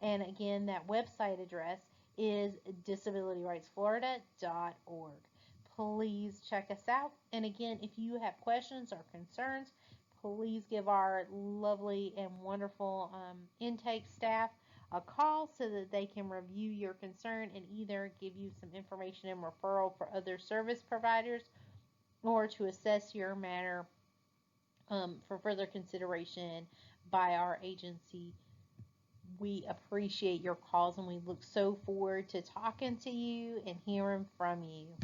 And again, that website address is disabilityrightsflorida.org. Please check us out. And again, if you have questions or concerns, please give our lovely and wonderful intake staff a call so that they can review your concern and either give you some information and referral for other service providers or to assess your matter for further consideration by our agency. We appreciate your calls and we look so forward to talking to you and hearing from you.